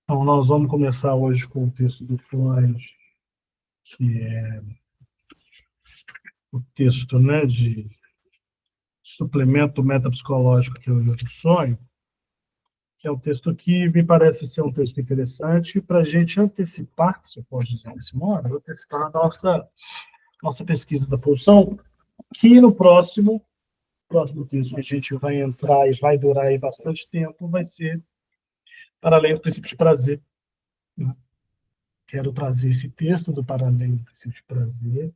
Então, nós vamos começar hoje com o texto do Freud, que é o texto, né, de suplemento metapsicológico à teoria do sonho, que é um texto que me parece ser um texto interessante para a gente antecipar, se eu posso dizer desse modo, antecipar a nossa pesquisa da pulsão, que no próximo texto que a gente vai entrar e vai durar aí bastante tempo, vai ser para além do princípio de prazer. Né? Quero trazer esse texto do para além do princípio de prazer,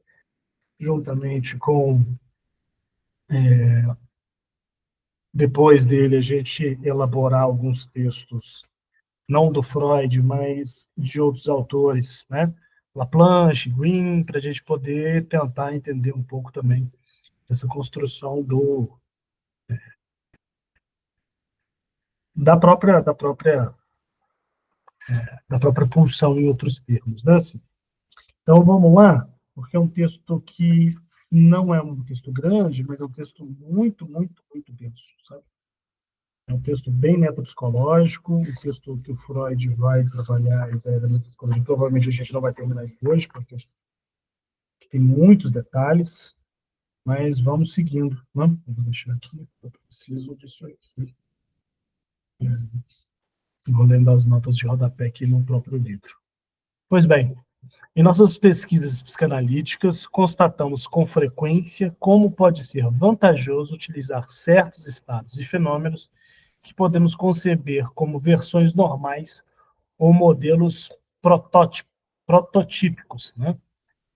juntamente com depois dele a gente elaborar alguns textos, não do Freud, mas de outros autores, né? Laplanche, Green, para a gente poder tentar entender um pouco também essa construção da própria pulsão em outros termos, né? Assim, então vamos lá, porque é um texto que não é um texto grande, mas é um texto muito, muito, muito denso, sabe? É um texto bem metapsicológico, um texto que o Freud vai trabalhar a ideia da metapsicologia. Provavelmente a gente não vai terminar isso hoje, porque tem muitos detalhes, mas vamos seguindo. Né? Eu vou deixar aqui, eu preciso disso aqui. Vou lendo as notas de rodapé aqui no próprio livro. Pois bem, em nossas pesquisas psicanalíticas, constatamos com frequência como pode ser vantajoso utilizar certos estados e fenômenos que podemos conceber como versões normais ou modelos prototípicos, né,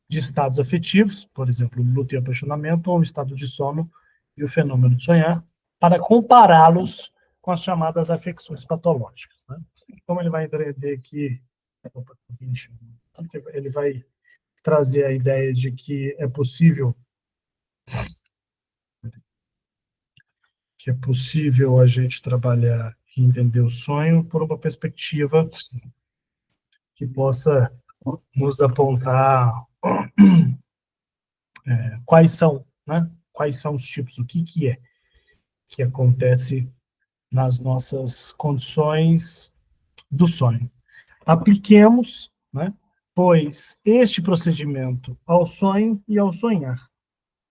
de estados afetivos, por exemplo, luto e apaixonamento, ou o estado de sono e o fenômeno de sonhar, para compará-los com as chamadas afecções patológicas. Né? Como ele vai entender que ele vai trazer a ideia de que é possível a gente trabalhar e entender o sonho por uma perspectiva que possa nos apontar quais são, né? Quais são os tipos, o que é que acontece nas nossas condições do sonho. Apliquemos, né? Pois este procedimento ao sonho e ao sonhar.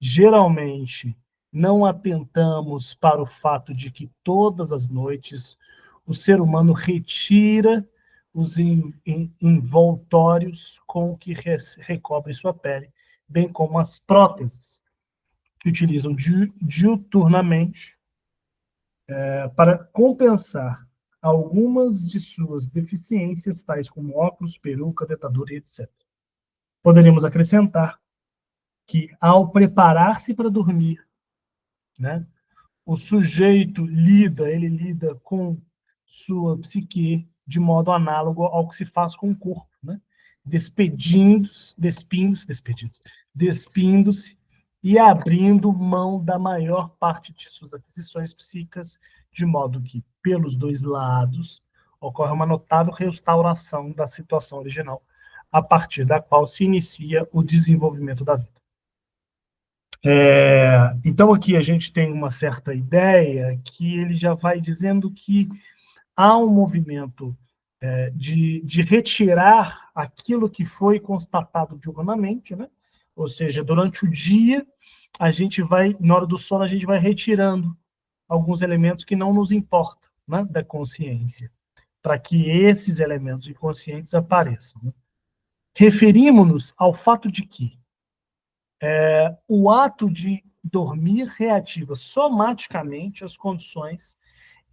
Geralmente, não atentamos para o fato de que todas as noites o ser humano retira os envoltórios com que recobre sua pele, bem como as próteses, que utilizam diuturnamente para compensar algumas de suas deficiências, tais como óculos, peruca, dentadura e etc. Poderíamos acrescentar que, ao preparar-se para dormir, né, o sujeito ele lida com sua psique de modo análogo ao que se faz com o corpo, né? Despindo-se e abrindo mão da maior parte de suas aquisições psíquicas, de modo que, pelos dois lados, ocorre uma notável restauração da situação original, a partir da qual se inicia o desenvolvimento da vida. Então, aqui a gente tem uma certa ideia que ele já vai dizendo que há um movimento de retirar aquilo que foi constatado diurnamente, né? Ou seja, durante o dia, na hora do sono, a gente vai retirando alguns elementos que não nos importam, né, da consciência, para que esses elementos inconscientes apareçam. Né? Referimos-nos ao fato de que o ato de dormir reativa somaticamente as condições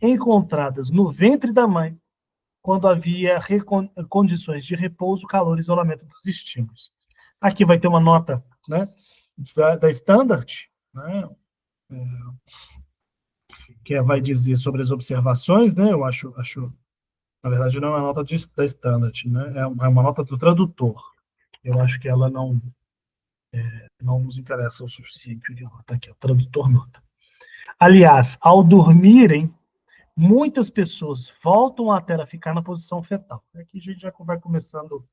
encontradas no ventre da mãe, quando havia condições de repouso, calor e isolamento dos estímulos. Aqui vai ter uma nota, né, da Standard, né, que vai dizer sobre as observações, né, eu acho, na verdade não é uma nota da Standard, né, é uma nota do tradutor. Eu acho que ela não nos interessa o suficiente. Está aqui, o tradutor nota. Aliás, ao dormirem, muitas pessoas voltam até a ficar na posição fetal. Aqui a gente já vai começando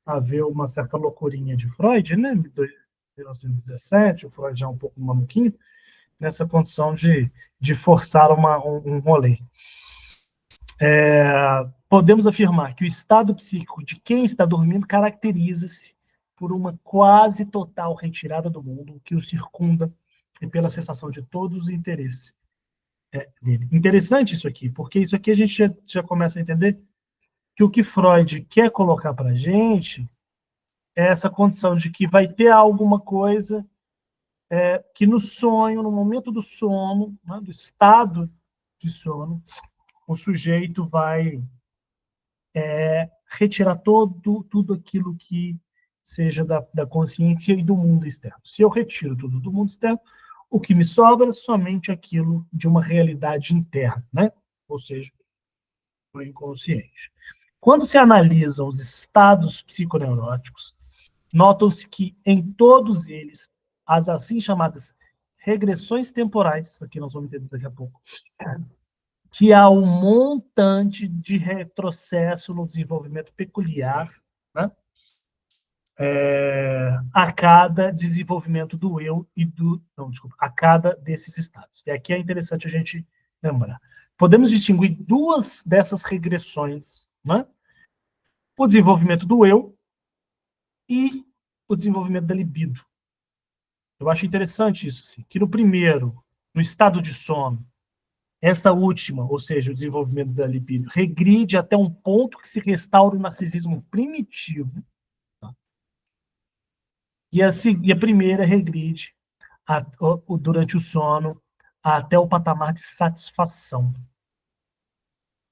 a ver uma certa loucurinha de Freud, né? 1917, o Freud já é um pouco maluquinho, nessa condição de forçar um rolê. podemos afirmar que o estado psíquico de quem está dormindo caracteriza-se por uma quase total retirada do mundo que o circunda e pela cessação de todos os interesses dele. Interessante isso aqui, porque isso aqui a gente já começa a entender que o que Freud quer colocar para a gente é essa condição de que vai ter alguma coisa que no sonho, no momento do sono, né, do estado de sono, o sujeito vai retirar tudo aquilo que seja da consciência e do mundo externo. Se eu retiro tudo do mundo externo, o que me sobra é somente aquilo de uma realidade interna, né? Ou seja, o inconsciente. Quando se analisam os estados psiconeuróticos, notam-se que em todos eles, as assim chamadas regressões temporais, aqui nós vamos entender daqui a pouco, que há um montante de retrocesso no desenvolvimento peculiar, né? A cada desenvolvimento do eu e do... Não, desculpa, a cada desses estados. E aqui é interessante a gente lembrar. Podemos distinguir duas dessas regressões, né? O desenvolvimento do eu e o desenvolvimento da libido. Eu acho interessante isso, sim, que no primeiro, no estado de sono, esta última, ou seja, o desenvolvimento da libido, regride até um ponto que se restaura o narcisismo primitivo. Tá? E a primeira regride durante o sono até o patamar de satisfação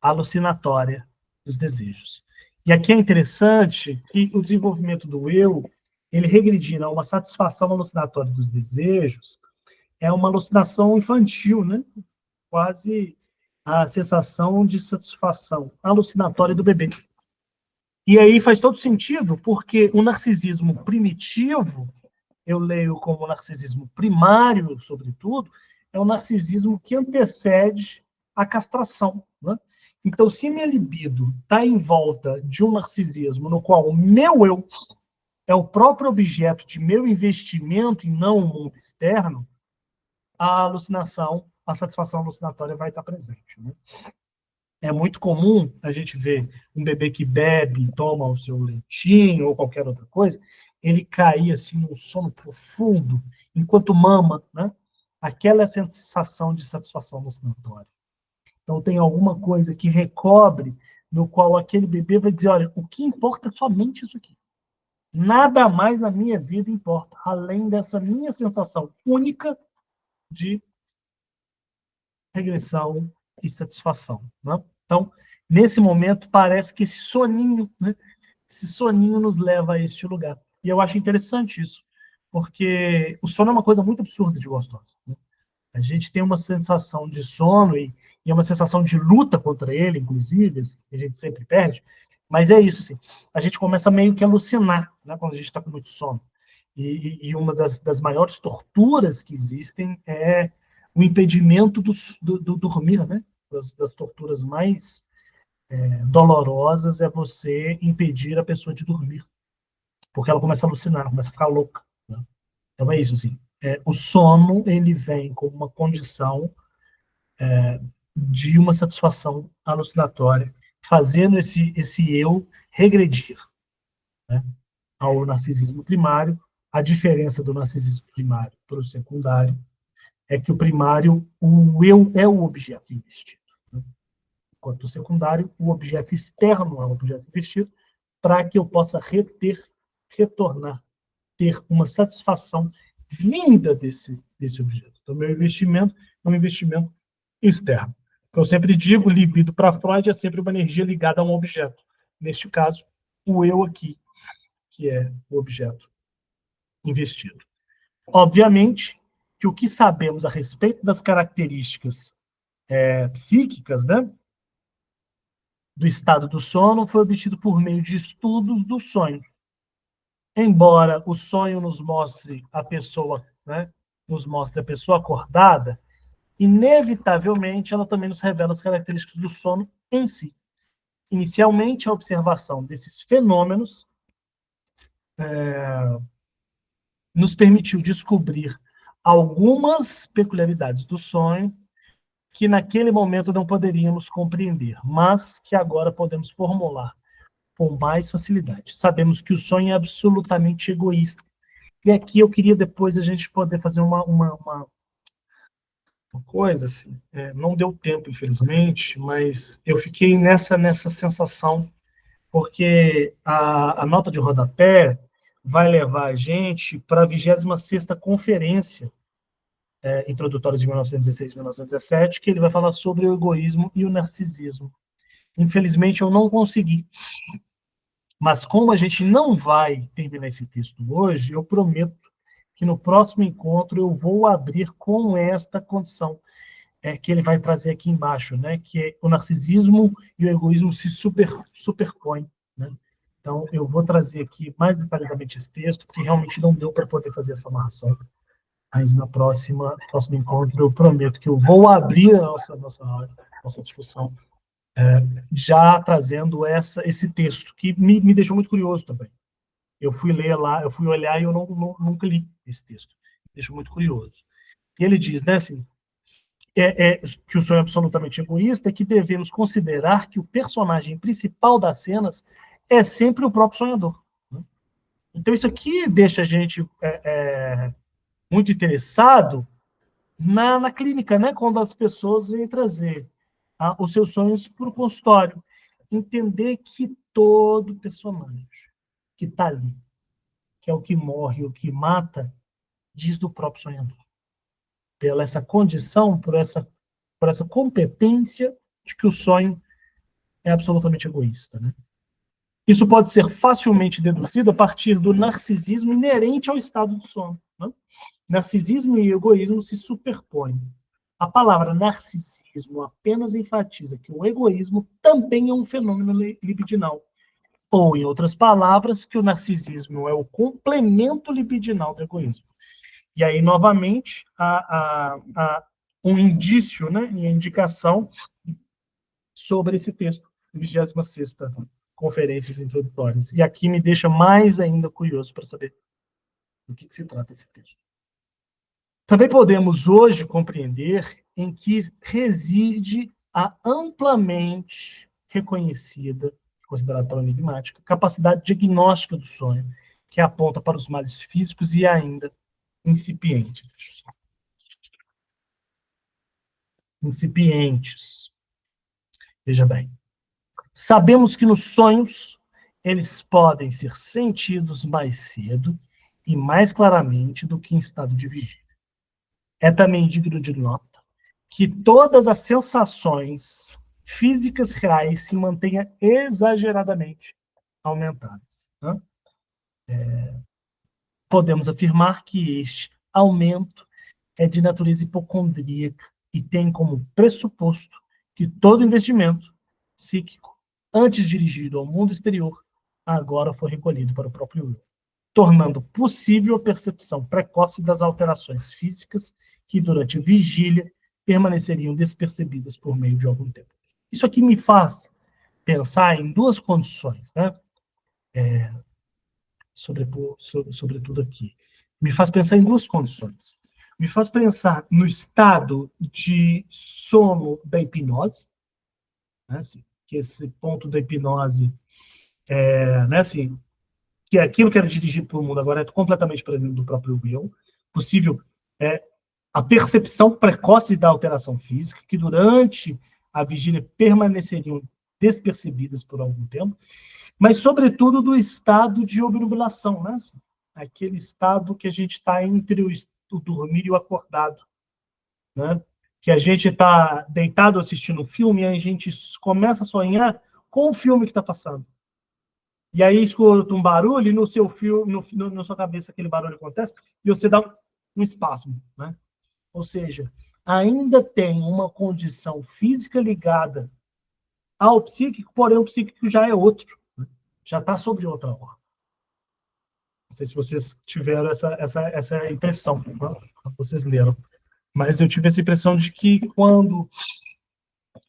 alucinatória dos desejos. E aqui é interessante que o desenvolvimento do eu, ele regredir a uma satisfação alucinatória dos desejos, é uma alucinação infantil, né? Quase a sensação de satisfação alucinatória do bebê. E aí faz todo sentido, porque o narcisismo primitivo, eu leio como narcisismo primário, sobretudo, é o narcisismo que antecede a castração. Né? Então, se minha libido está em volta de um narcisismo no qual o meu eu é o próprio objeto de meu investimento e não o mundo externo, a alucinação, a satisfação alucinatória vai estar presente. Né? É muito comum a gente ver um bebê que bebe, toma o seu leitinho ou qualquer outra coisa, ele cair assim num sono profundo, enquanto mama, né? Aquela é a sensação de satisfação alucinatória. Então tem alguma coisa que recobre, no qual aquele bebê vai dizer, olha, o que importa é somente isso aqui. Nada mais na minha vida importa, além dessa minha sensação única de regressão e satisfação. Né? Então, nesse momento, parece que esse soninho nos leva a este lugar. E eu acho interessante isso, porque o sono é uma coisa muito absurda de gostosa. Né? A gente tem uma sensação de sono e uma sensação de luta contra ele, inclusive, assim, que a gente sempre perde, mas é isso, assim, a gente começa meio que a alucinar, né, quando a gente está com muito sono. E uma das maiores torturas que existem é o impedimento do dormir, né? Das torturas mais dolorosas é você impedir a pessoa de dormir, porque ela começa a alucinar, começa a ficar louca. Né? Então é isso, assim. O sono, ele vem como uma condição de uma satisfação alucinatória, fazendo esse eu regredir, né, ao narcisismo primário. A diferença do narcisismo primário para o secundário é que o primário, o eu é o objeto investido. Né? Enquanto o secundário, o objeto externo é o objeto investido, para que eu possa retornar, ter uma satisfação vinda desse objeto. Então, meu investimento é um investimento externo. Eu sempre digo, libido para Freud é sempre uma energia ligada a um objeto. Neste caso, o eu aqui, que é o objeto investido. Obviamente que o que sabemos a respeito das características psíquicas, né, do estado do sono foi obtido por meio de estudos do sonho. Embora o sonho nos mostre a pessoa, né, nos mostre a pessoa acordada, inevitavelmente ela também nos revela as características do sono em si. Inicialmente, a observação desses fenômenos nos permitiu descobrir algumas peculiaridades do sonho que naquele momento não poderíamos compreender, mas que agora podemos formular com mais facilidade. Sabemos que o sonho é absolutamente egoísta. E aqui eu queria depois a gente poder fazer uma coisa, assim. Não deu tempo, infelizmente, mas eu fiquei nessa sensação, porque a nota de rodapé vai levar a gente para a 26ª Conferência Introdutória de 1916 e 1917, que ele vai falar sobre o egoísmo e o narcisismo. Infelizmente, eu não consegui. Mas como a gente não vai terminar esse texto hoje, eu prometo que no próximo encontro eu vou abrir com esta condição que ele vai trazer aqui embaixo, né? Que é o narcisismo e o egoísmo se superpõem, né? Então, eu vou trazer aqui mais detalhadamente esse texto, porque realmente não deu para poder fazer essa amarração. Mas na próximo encontro eu prometo que eu vou abrir a nossa discussão já trazendo esse texto, que me deixou muito curioso também. Eu fui ler lá, eu fui olhar e eu nunca li esse texto. Me deixou muito curioso. E ele diz, né, assim, que o sonho é absolutamente egoísta, é que devemos considerar que o personagem principal das cenas é sempre o próprio sonhador. Né? Então, isso aqui deixa a gente muito interessado na clínica, né? Quando as pessoas vêm trazer os seus sonhos para o consultório. Entender que todo personagem que está ali, que é o que morre, o que mata, diz do próprio sonhador. Pela essa condição, por essa competência de que o sonho é absolutamente egoísta. Né? Isso pode ser facilmente deduzido a partir do narcisismo inerente ao estado do sono. Né? Narcisismo e egoísmo se superpõem. A palavra narcisismo apenas enfatiza que o egoísmo também é um fenômeno libidinal. Ou, em outras palavras, que o narcisismo é o complemento libidinal do egoísmo. E aí, novamente, há um indício, né, e a indicação sobre esse texto, 26ª Conferências Introdutórias. E aqui me deixa mais ainda curioso para saber do que se trata esse texto. Também podemos hoje compreender em que reside a amplamente reconhecida, considerada tão enigmática, capacidade diagnóstica do sonho, que aponta para os males físicos e ainda incipientes. Incipientes. Veja bem. Sabemos que nos sonhos eles podem ser sentidos mais cedo e mais claramente do que em estado de vigília. É também digno de nota que todas as sensações físicas reais se mantenham exageradamente aumentadas. Né? Podemos afirmar que este aumento é de natureza hipocondríaca e tem como pressuposto que todo investimento psíquico, antes dirigido ao mundo exterior, agora foi recolhido para o próprio eu, tornando possível a percepção precoce das alterações físicas que, durante a vigília, permaneceriam despercebidas por meio de algum tempo. Isso aqui me faz pensar em duas condições, né? Sobretudo aqui. Me faz pensar em duas condições. Me faz pensar no estado de sono da hipnose, né? Assim, que esse ponto da hipnose né? Assim, que aquilo que era dirigido para o mundo agora é completamente para dentro do próprio eu. Possível a percepção precoce da alteração física, que durante a vigília permaneceriam despercebidas por algum tempo, mas, sobretudo, do estado de obnubilação, né? Aquele estado que a gente está entre o dormir e o acordado, né? Que a gente está deitado assistindo um filme e a gente começa a sonhar com o filme que está passando. E aí escuta um barulho e no seu filme, na sua cabeça aquele barulho acontece e você dá um espasmo, né? Ou seja, ainda tem uma condição física ligada ao psíquico, porém o psíquico já é outro, né? Já está sobre outra ordem. Não sei se vocês tiveram essa impressão, né? Vocês leram. Mas eu tive essa impressão de que quando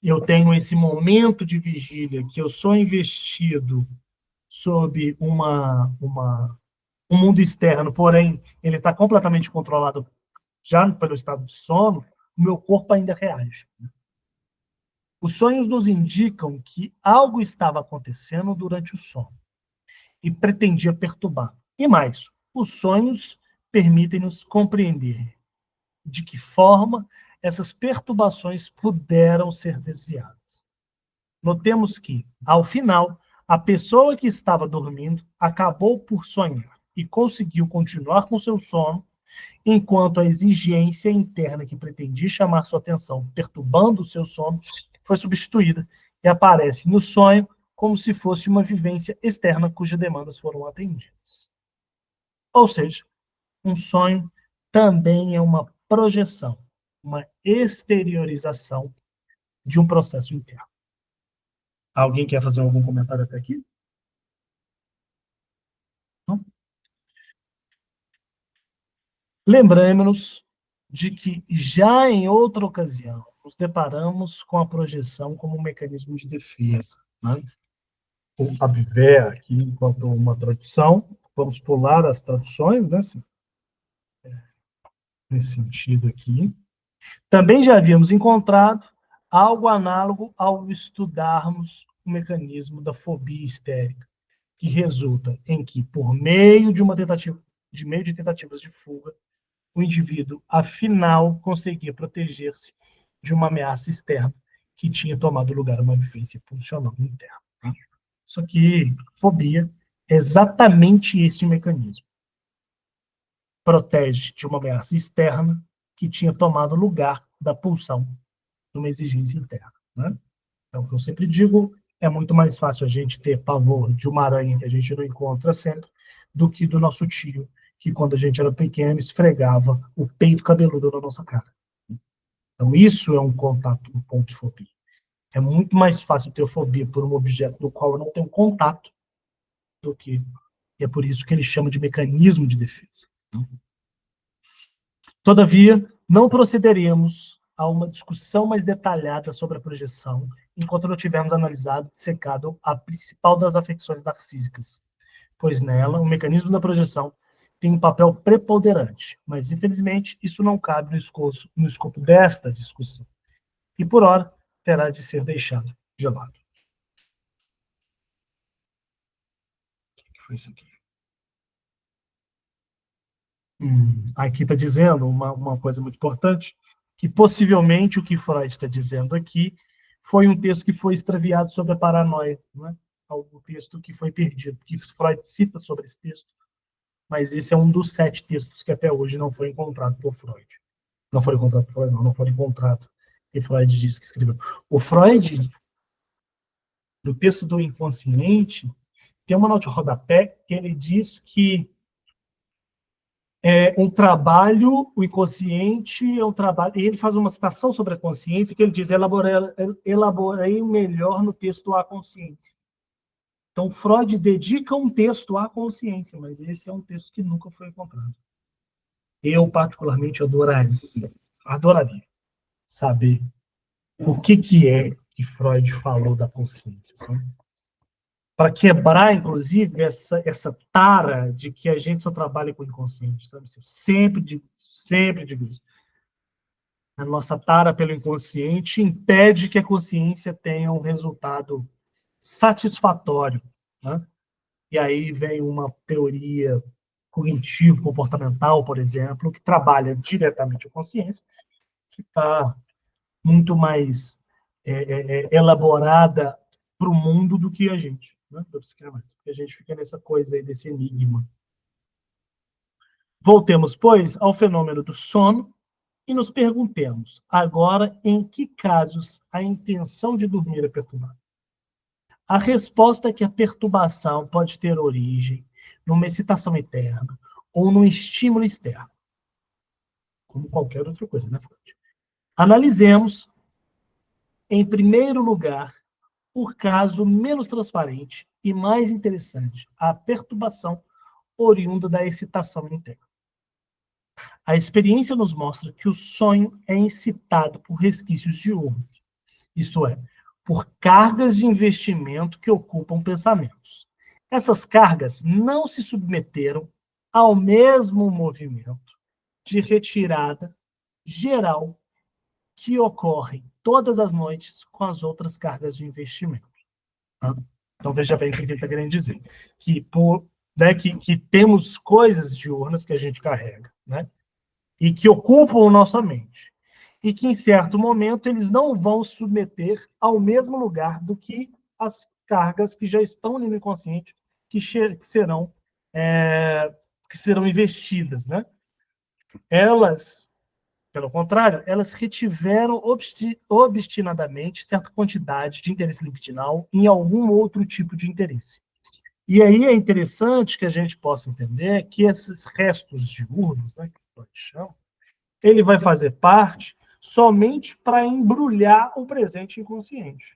eu tenho esse momento de vigília, que eu sou investido sob um mundo externo, porém ele está completamente controlado já pelo estado de sono, o meu corpo ainda reage. Os sonhos nos indicam que algo estava acontecendo durante o sono e pretendia perturbar. E mais, os sonhos permitem-nos compreender de que forma essas perturbações puderam ser desviadas. Notemos que, ao final, a pessoa que estava dormindo acabou por sonhar e conseguiu continuar com seu sono, enquanto a exigência interna que pretendia chamar sua atenção, perturbando o seu sono, foi substituída e aparece no sonho como se fosse uma vivência externa cujas demandas foram atendidas. Ou seja, um sonho também é uma projeção, uma exteriorização de um processo interno. Alguém quer fazer algum comentário até aqui? Não? Lembremos-nos de que, já em outra ocasião, nos deparamos com a projeção como um mecanismo de defesa. Né? O Abiver, aqui, enquanto uma tradução, vamos pular as traduções, né? Nesse sentido aqui. Também já havíamos encontrado algo análogo ao estudarmos o mecanismo da fobia histérica, que resulta em que, por meio de tentativas de fuga, o indivíduo, afinal, conseguia proteger-se de uma ameaça externa que tinha tomado lugar uma vivência pulsional interna. Isso aqui, fobia, é exatamente este mecanismo. Protege de uma ameaça externa que tinha tomado lugar da pulsão de uma exigência interna. Né? Então, o que eu sempre digo, é muito mais fácil a gente ter pavor de uma aranha que a gente não encontra sempre, do que do nosso tio, que quando a gente era pequeno, esfregava o peito cabeludo na nossa cara. Então, isso é um contato, um ponto de fobia. É muito mais fácil ter fobia por um objeto do qual eu não tenho contato do que... E é por isso que ele chama de mecanismo de defesa. Todavia, não procederemos a uma discussão mais detalhada sobre a projeção, enquanto não tivermos analisado e dissecado a principal das afecções narcísicas, pois nela, o mecanismo da projeção tem um papel preponderante, mas, infelizmente, isso não cabe no escopo desta discussão, e, por ora, terá de ser deixado de lado. O que foi isso aqui? Aqui está dizendo uma coisa muito importante, que possivelmente o que Freud está dizendo aqui foi um texto que foi extraviado sobre a paranoia, né? O texto que foi perdido, que Freud cita sobre esse texto, mas esse é um dos 7 textos que até hoje não foi encontrado por Freud. Não foi encontrado por Freud, não foi encontrado, que Freud disse que escreveu. O Freud, no texto do inconsciente, tem uma nota de rodapé que ele diz que um trabalho, o inconsciente é um trabalho, e ele faz uma citação sobre a consciência, que ele diz, elaborei melhor no texto A Consciência. Então, Freud dedica um texto à consciência, mas esse é um texto que nunca foi encontrado. Eu, particularmente, adoraria saber o que é que Freud falou da consciência, sabe? Para quebrar, inclusive, essa tara de que a gente só trabalha com o inconsciente, sabe? Eu sempre digo isso. A nossa tara pelo inconsciente impede que a consciência tenha um resultado satisfatório, né? E aí vem uma teoria cognitivo-comportamental, por exemplo, que trabalha diretamente a consciência, que está muito mais elaborada para o mundo do que a gente, né? Da psicanálise. Porque a gente fica nessa coisa aí, desse enigma. Voltemos, pois, ao fenômeno do sono e nos perguntemos, agora, em que casos a intenção de dormir é perturbada? A resposta é que a perturbação pode ter origem numa excitação interna ou num estímulo externo, como qualquer outra coisa, né, Freud? Analisemos, em primeiro lugar, o caso menos transparente e mais interessante, a perturbação oriunda da excitação interna. A experiência nos mostra que o sonho é incitado por resquícios diurnos, isto é, por cargas de investimento que ocupam pensamentos. Essas cargas não se submeteram ao mesmo movimento de retirada geral que ocorrem todas as noites com as outras cargas de investimento. Tá? Então, veja bem o que ele está querendo dizer. Que temos coisas diurnas que a gente carrega, né? E que ocupam nossa mente. E que, em certo momento, eles não vão submeter ao mesmo lugar do que as cargas que já estão no inconsciente, que serão, que serão investidas, né? Elas, pelo contrário, elas retiveram obstinadamente certa quantidade de interesse libidinal em algum outro tipo de interesse. E aí é interessante que a gente possa entender que esses restos diurnos, né, que a gente chama, ele vai fazer parte somente para embrulhar o presente inconsciente.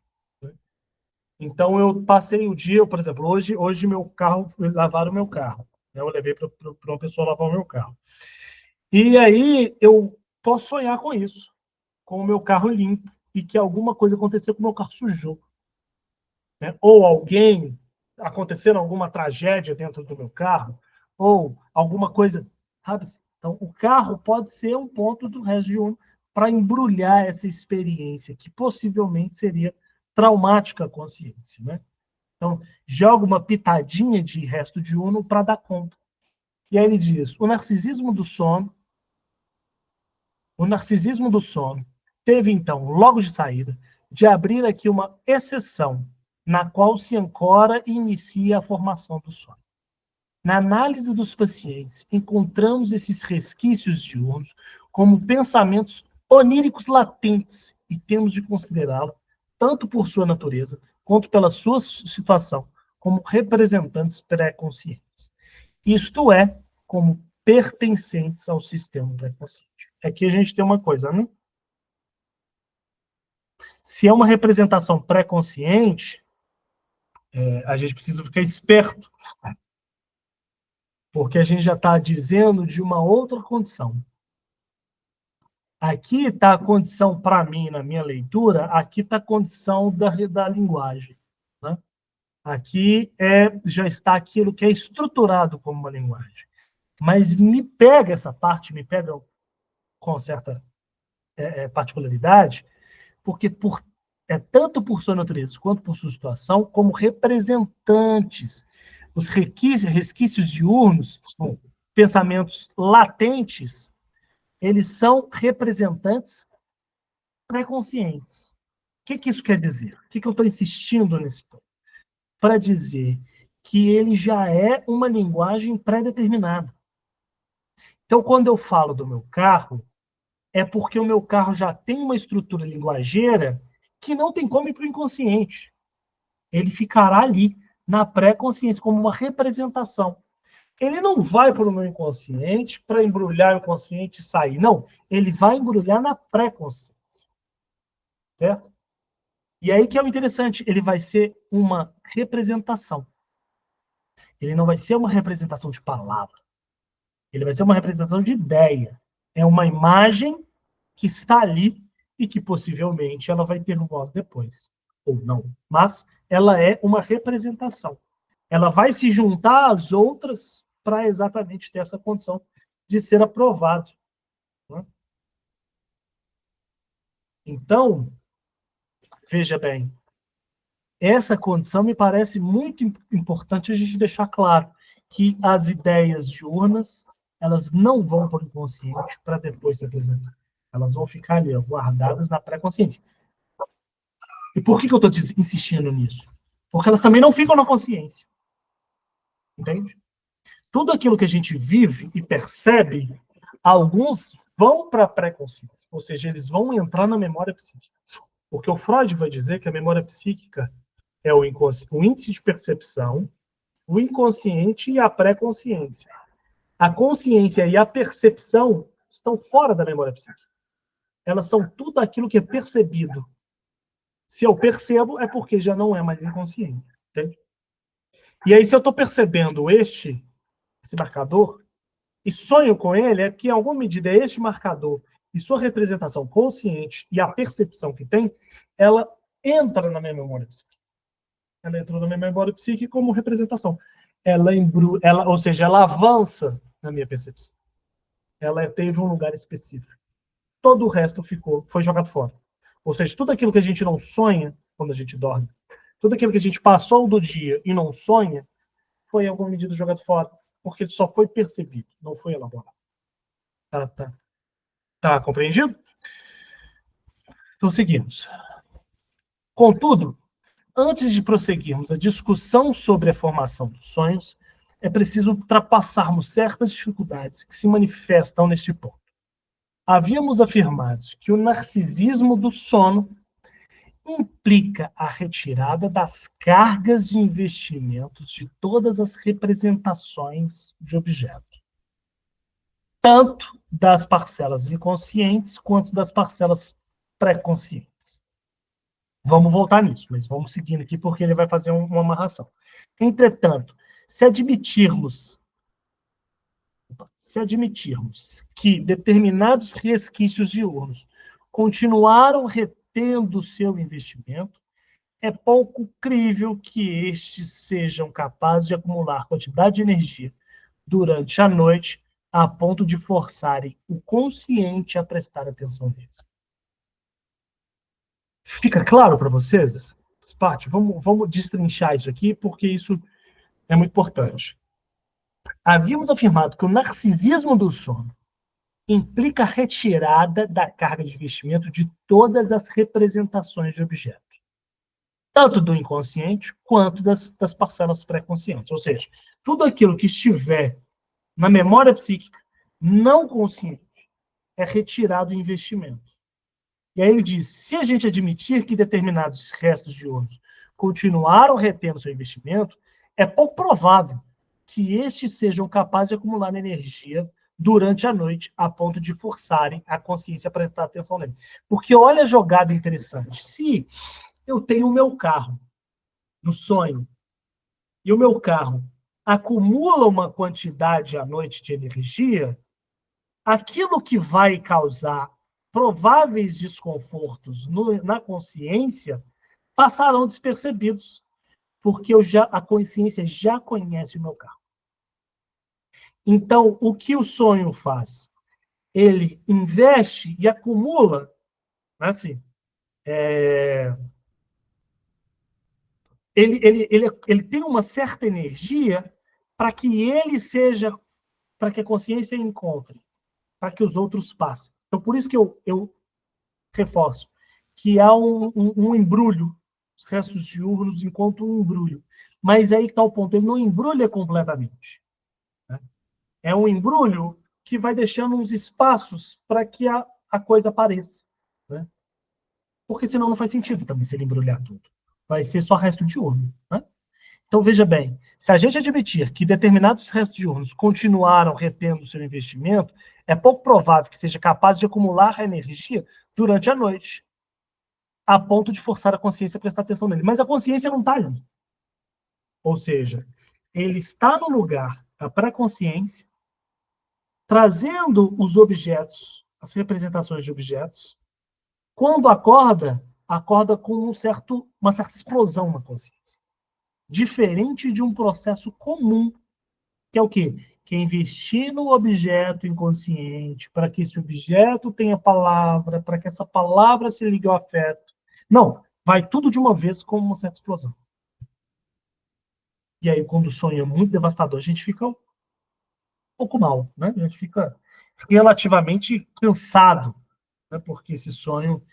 Então, eu passei o dia, por exemplo, hoje meu carro, lavaram o meu carro. Eu levei para uma pessoa lavar o meu carro. E aí eu posso sonhar com isso, com o meu carro limpo, e que alguma coisa aconteceu com o meu carro sujou. Né? Ou alguém, acontecendo alguma tragédia dentro do meu carro, ou alguma coisa, sabe? Então, o carro pode ser um ponto do resto de um para embrulhar essa experiência, que possivelmente seria traumática à consciência, né? Então, joga uma pitadinha de resto de uno para dar conta. E aí ele diz: o narcisismo do sono teve, então, logo de saída, de abrir aqui uma exceção, na qual se ancora e inicia a formação do sono. Na análise dos pacientes, encontramos esses resquícios diurnos como pensamentos oníricos latentes e temos de considerá-lo, tanto por sua natureza, quanto pela sua situação, como representantes pré-conscientes. Isto é, como pertencentes ao sistema pré-consciente. Aqui a gente tem uma coisa, né? Se é uma representação pré-consciente, a gente precisa ficar esperto, porque a gente já está dizendo de uma outra condição. Aqui está a condição, para mim, na minha leitura, aqui está a condição da linguagem. Né? Aqui já está aquilo que é estruturado como uma linguagem. Mas me pega essa parte, me pega com certa particularidade, porque tanto por sua natureza quanto por sua situação, como representantes, os resquícios diurnos, pensamentos latentes, eles são representantes pré-conscientes. O que isso quer dizer? O que eu estou insistindo nesse ponto? Para dizer que ele já é uma linguagem pré-determinada. Então, quando eu falo do meu carro, é porque o meu carro já tem uma estrutura linguageira que não tem como ir para o inconsciente. Ele ficará ali, na pré-consciência, como uma representação. Ele não vai para o meu inconsciente para embrulhar o inconsciente e sair. Não, ele vai embrulhar na pré-consciência. Certo? E aí que é o interessante, ele vai ser uma representação. Ele não vai ser uma representação de palavra. Ele vai ser uma representação de ideia. É uma imagem que está ali e que possivelmente ela vai ter voz depois, ou não. Mas ela é uma representação. Ela vai se juntar às outras para exatamente ter essa condição de ser aprovado. Né? Então, veja bem, essa condição me parece muito importante a gente deixar claro que as ideias diurnas, elas não vão para o inconsciente para depois se apresentar. Elas vão ficar ali, guardadas na pré-consciência. E por que eu estou insistindo nisso? Porque elas também não ficam na consciência. Entende? Tudo aquilo que a gente vive e percebe, alguns vão para a pré-consciência. Ou seja, eles vão entrar na memória psíquica. Porque o Freud vai dizer que a memória psíquica é o índice de percepção, o inconsciente e a pré-consciência. A consciência e a percepção estão fora da memória psíquica. Elas são tudo aquilo que é percebido. Se eu percebo, é porque já não é mais inconsciente. Entende? E aí, se eu estou percebendo esse marcador, e sonho com ele, é que, em alguma medida, este marcador e sua representação consciente e a percepção que tem, ela entra na minha memória psíquica. Ela entrou na minha memória psíquica como representação. Ou seja, ela avança na minha percepção. Ela teve um lugar específico. todo o resto foi jogado fora. Ou seja, tudo aquilo que a gente não sonha quando a gente dorme, tudo aquilo que a gente passou do dia e não sonha, foi em alguma medida jogado fora, porque só foi percebido, não foi elaborado. Tá compreendido? Então seguimos. Contudo, antes de prosseguirmos a discussão sobre a formação dos sonhos, é preciso ultrapassarmos certas dificuldades que se manifestam neste ponto. Havíamos afirmado que o narcisismo do sono implica a retirada das cargas de investimentos de todas as representações de objeto, tanto das parcelas inconscientes quanto das parcelas pré-conscientes. Vamos voltar nisso, mas vamos seguindo aqui porque ele vai fazer uma amarração. Entretanto, se admitirmos que determinados resquícios diurnos continuaram retendo seu investimento, é pouco crível que estes sejam capazes de acumular quantidade de energia durante a noite a ponto de forçarem o consciente a prestar atenção neles. Fica claro para vocês essa parte? Vamos destrinchar isso aqui, porque isso é muito importante. Havíamos afirmado que o narcisismo do sono implica a retirada da carga de investimento de todas as representações de objeto, tanto do inconsciente quanto das parcelas pré-conscientes. Ou seja, tudo aquilo que estiver na memória psíquica não consciente é retirado do investimento. E aí ele diz, se a gente admitir que determinados restos de ônus continuaram retendo seu investimento, é pouco provável que estes sejam capazes de acumular energia durante a noite, a ponto de forçarem a consciência a prestar atenção nele. Porque olha a jogada interessante. Se eu tenho o meu carro no sonho, e o meu carro acumula uma quantidade à noite de energia, aquilo que vai causar prováveis desconfortos na consciência passarão despercebidos, porque a consciência já conhece o meu carro. Então, o que o sonho faz? Ele investe e acumula, assim, ele tem uma certa energia para que ele seja, para que a consciência encontre, para que os outros passem. Então, por isso que eu reforço que há um embrulho, os restos diurnos encontram um embrulho. Mas aí está o ponto, ele não embrulha completamente. Né? É um embrulho que vai deixando uns espaços para que a coisa apareça. Né? Porque senão não faz sentido também se ele embrulhar tudo. Vai ser só resto diurno. Né? Então, veja bem, se a gente admitir que determinados restos diurnos continuaram retendo seu investimento, é pouco provável que seja capaz de acumular a energia durante a noite, a ponto de forçar a consciência a prestar atenção nele. Mas a consciência não está ali. Ou seja, ele está no lugar da pré-consciência, trazendo os objetos, as representações de objetos. Quando acorda com uma certa explosão na consciência. Diferente de um processo comum, que é o quê? Que é investir no objeto inconsciente, para que esse objeto tenha palavra, para que essa palavra se ligue ao afeto. Não, vai tudo de uma vez como uma certa explosão. E aí, quando o sonho é muito devastador, a gente fica um pouco mal, né? A gente fica relativamente cansado, né? Porque esse sonho,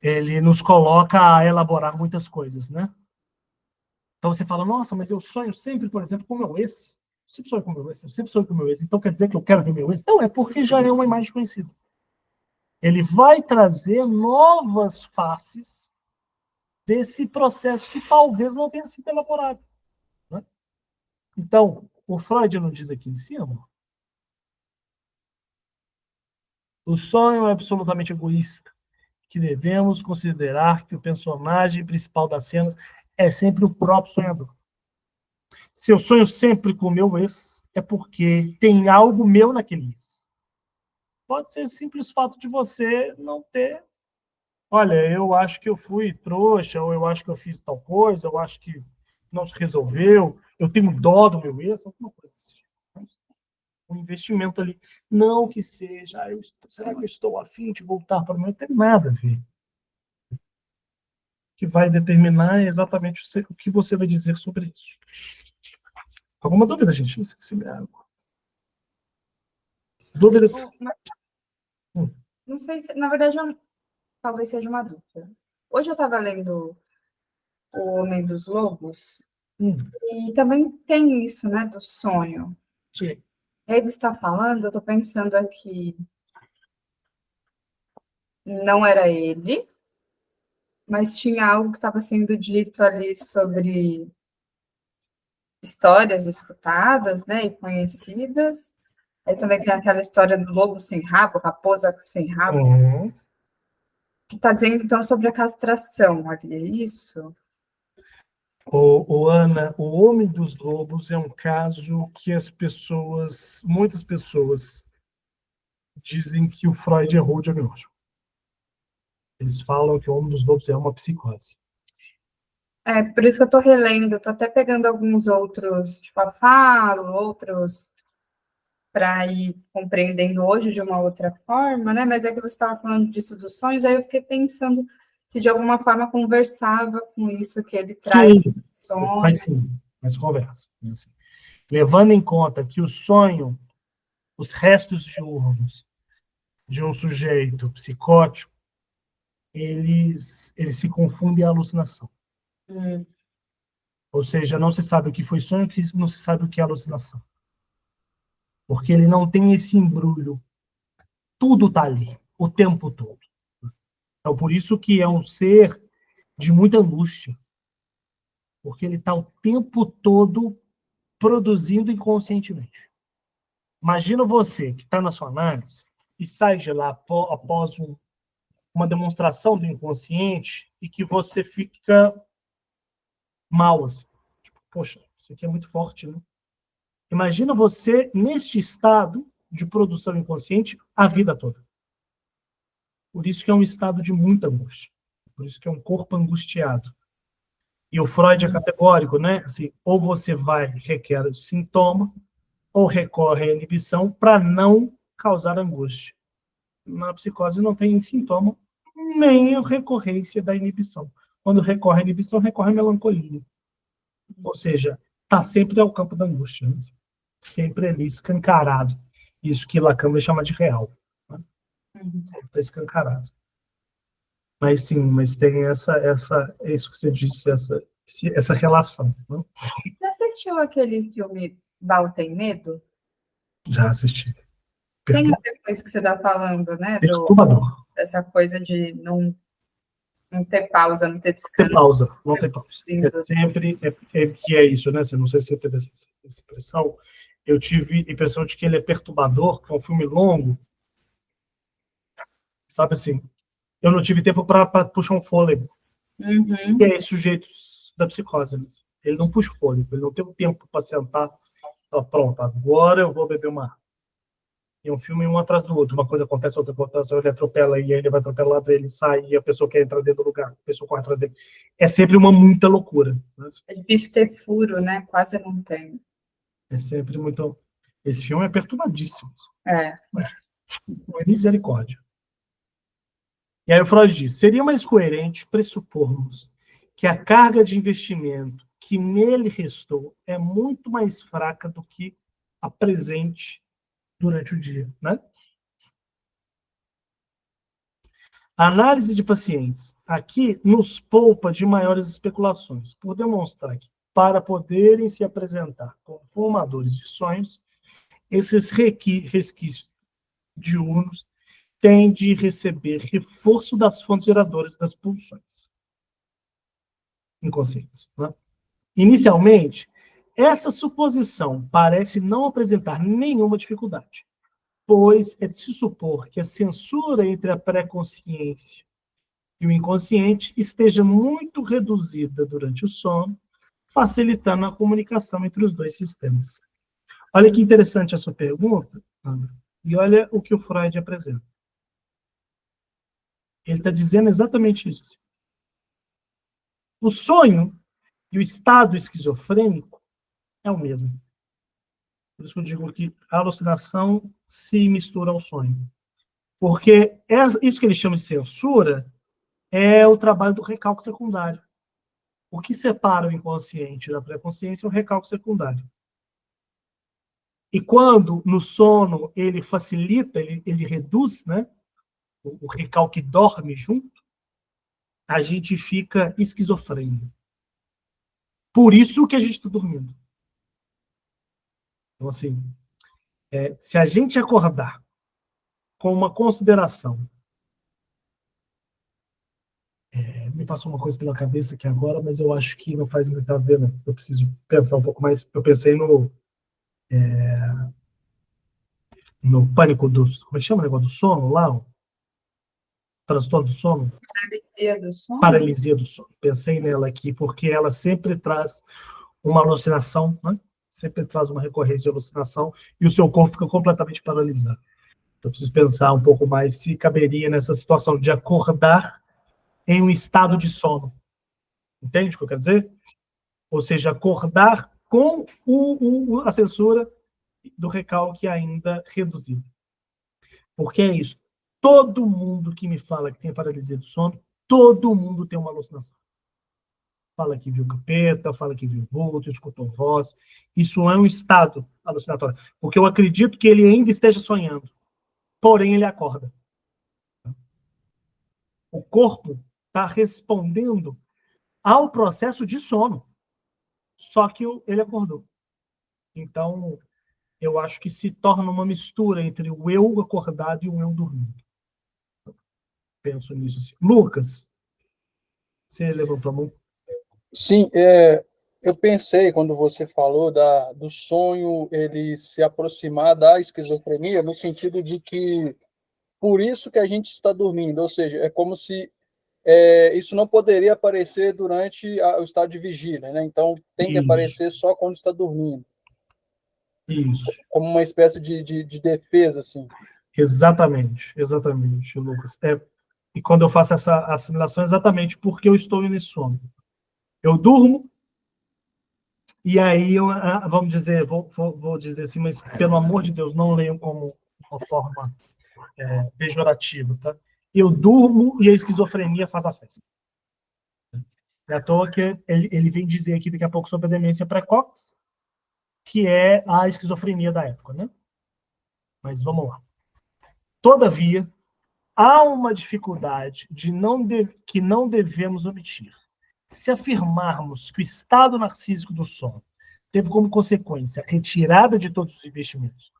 ele nos coloca a elaborar muitas coisas, né? Então você fala, nossa, mas eu sonho sempre, por exemplo, com o meu ex. Eu sempre sonho com o meu ex, eu sempre sonho com o meu ex. Então quer dizer que eu quero ver meu ex? Não, é porque já é uma imagem conhecida. Ele vai trazer novas faces desse processo que talvez não tenha sido elaborado. Né? Então, o Freud não diz aqui em cima, o sonho é absolutamente egoísta, que devemos considerar que o personagem principal das cenas é sempre o próprio sonhador. Se eu sonho sempre com o meu ex, é porque tem algo meu naquele ex. Pode ser o simples fato de você não ter. Olha, eu acho que eu fui trouxa, ou eu acho que eu fiz tal coisa, eu acho que não se resolveu, eu tenho dó do meu ex, alguma coisa assim. um investimento ali. Não que seja, será que eu estou a fim de voltar para o meu? Não tem nada a ver. O que vai determinar é exatamente o que você vai dizer sobre isso. Alguma dúvida, gente? Esqueci minha água. Dúvidas? Não sei se, na verdade, talvez seja uma dúvida. Hoje eu estava lendo O Homem dos Lobos, e também tem isso, né, do sonho. Sim. Ele está falando, eu estou pensando aqui, não era ele, mas tinha algo que estava sendo dito ali sobre histórias escutadas, né, e conhecidas. Aí também tem aquela história do lobo sem rabo, raposa sem rabo, que está dizendo, então, sobre a castração ali, é isso? Ana, o Homem dos Lobos é um caso que muitas pessoas dizem que o Freud errou o diagnóstico. Eles falam que o Homem dos Lobos é uma psicose. É, por isso que eu estou relendo, estou até pegando alguns outros, tipo a Falo, outros, para ir compreendendo hoje de uma outra forma, né? Mas é que você estava falando disso dos sonhos, aí eu fiquei pensando se de alguma forma conversava com isso que ele traz. Sim, mas conversa. Assim. Levando em conta que o sonho, os restos diurnos de um sujeito psicótico, eles se confundem à alucinação. Ou seja, não se sabe o que foi sonho, não se sabe o que é alucinação. Porque ele não tem esse embrulho. Tudo está ali, o tempo todo. Então, por isso que é um ser de muita angústia. Porque ele está o tempo todo produzindo inconscientemente. Imagina você que está na sua análise e sai de lá após uma demonstração do inconsciente e que você fica mal, assim. Tipo, poxa, isso aqui é muito forte, né? Imagina você neste estado de produção inconsciente a vida toda. Por isso que é um estado de muita angústia. Por isso que é um corpo angustiado. E o Freud é categórico, né? Assim, ou você requer o sintoma, ou recorre à inibição para não causar angústia. Na psicose não tem sintoma, nem a recorrência da inibição. Quando recorre à inibição, recorre à melancolia. Ou seja, está sempre ao campo da angústia. Né? Sempre ali escancarado. Isso que Lacan vai chamar de real. Né? Sempre está escancarado. Mas sim, mas tem é isso que você disse, essa relação. Né? Você assistiu aquele filme Val tem Medo? Já assisti. Tem a ver com isso que você está falando, né? Perturbador. Essa coisa de não ter pausa, não ter Tem descanso. pausa, não tem pausa. É sempre que é isso, né? Não sei se você teve essa impressão. Eu tive a impressão de que ele é perturbador, que é um filme longo. Sabe assim, eu não tive tempo para puxar um fôlego. E é esse sujeito da psicose. Né? Ele não puxa fôlego, ele não tem tempo para sentar. Pronto, agora eu vou beber uma água. E um filme um atrás do outro. Uma coisa acontece, outra acontece, ele atropela, e aí ele vai atropelado, ele sai, e a pessoa quer entrar dentro do lugar, a pessoa corre atrás dele. É sempre muita loucura. Né? É difícil ter furo, né? Quase não tem. É sempre muito... Esse filme é perturbadíssimo. É. Misericórdia. E aí o Freud diz, seria mais coerente pressupormos que a carga de investimento que nele restou é muito mais fraca do que a presente durante o dia, né? A análise de pacientes aqui nos poupa de maiores especulações, por demonstrar que, para poderem se apresentar como formadores de sonhos, esses resquícios diurnos têm de receber reforço das fontes geradoras das pulsões inconscientes. Né? Inicialmente, essa suposição parece não apresentar nenhuma dificuldade, pois é de se supor que a censura entre a pré-consciência e o inconsciente esteja muito reduzida durante o sono, facilitando a comunicação entre os dois sistemas. Olha que interessante a sua pergunta, Ana, e olha o que o Freud apresenta. Ele está dizendo exatamente isso. O sonho e o estado esquizofrênico é o mesmo. Por isso que eu digo que a alucinação se mistura ao sonho. Porque isso que eles chamam de censura é o trabalho do recalque secundário. O que separa o inconsciente da pré-consciência é o recalque secundário. E quando, no sono, ele facilita, ele reduz, né, o recalque dorme junto, a gente fica esquizofrênico. Por isso que a gente está dormindo. Então, assim, se a gente acordar com uma consideração, me passou uma coisa pela cabeça aqui agora, mas eu acho que não faz muito a ver, né? Eu preciso pensar um pouco mais. Eu pensei no pânico do... Como é que chama o negócio do sono lá? O transtorno do sono? Paralisia do sono? Paralisia do sono. Pensei nela aqui, porque ela sempre traz uma alucinação, né? Sempre traz uma recorrência de alucinação e o seu corpo fica completamente paralisado. Eu preciso pensar um pouco mais se caberia nessa situação de acordar em um estado de sono. Entende o que eu quero dizer? Ou seja, acordar com a censura do recalque ainda reduzido. Porque é isso. Todo mundo que me fala que tem paralisia do sono, todo mundo tem uma alucinação. Fala que viu capeta, fala que viu vulto, escutou voz. Isso é um estado alucinatório. Porque eu acredito que ele ainda esteja sonhando. Porém, ele acorda. O corpo está respondendo ao processo de sono. Só que ele acordou. Então, eu acho que se torna uma mistura entre o eu acordado e o eu dormindo. Penso nisso assim. Lucas, você levantou a mão? Sim, eu pensei quando você falou do sonho ele se aproximar da esquizofrenia, no sentido de que por isso que a gente está dormindo, ou seja, é como se isso não poderia aparecer durante o estado de vigília, né? Então tem que Isso, aparecer só quando está dormindo, isso. como uma espécie de defesa, assim. Exatamente, Lucas. E quando eu faço essa assimilação, é exatamente porque eu estou nesse sono. Eu durmo, e aí vamos dizer, vou dizer assim, mas pelo amor de Deus, não leiam como uma forma pejorativa, tá? Eu durmo e a esquizofrenia faz a festa. É à toa que ele vem dizer aqui daqui a pouco sobre a demência precoce, que é a esquizofrenia da época, né? Mas vamos lá. Todavia, há uma dificuldade que não devemos omitir. Se afirmarmos que o estado narcísico do sono teve como consequência a retirada de todos os investimentos,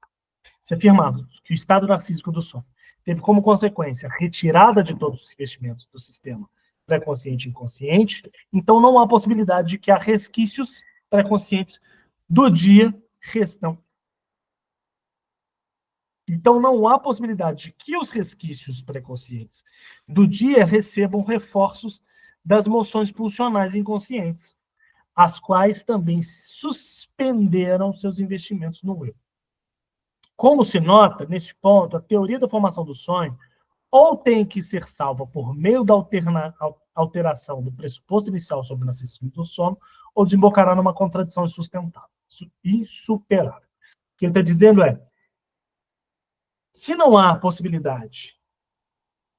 se afirmarmos que o estado narcísico do sono teve como consequência a retirada de todos os investimentos do sistema pré-consciente e inconsciente, então não há possibilidade de que há resquícios pré-conscientes do dia restam. Então não há possibilidade de que os resquícios pré-conscientes do dia recebam reforços das moções pulsionais inconscientes, as quais também suspenderam seus investimentos no eu. Como se nota, neste ponto, a teoria da formação do sonho ou tem que ser salva por meio da alteração do pressuposto inicial sobre o nascimento do sono, ou desembocará numa contradição insuperável. O que ele está dizendo é, se não há possibilidade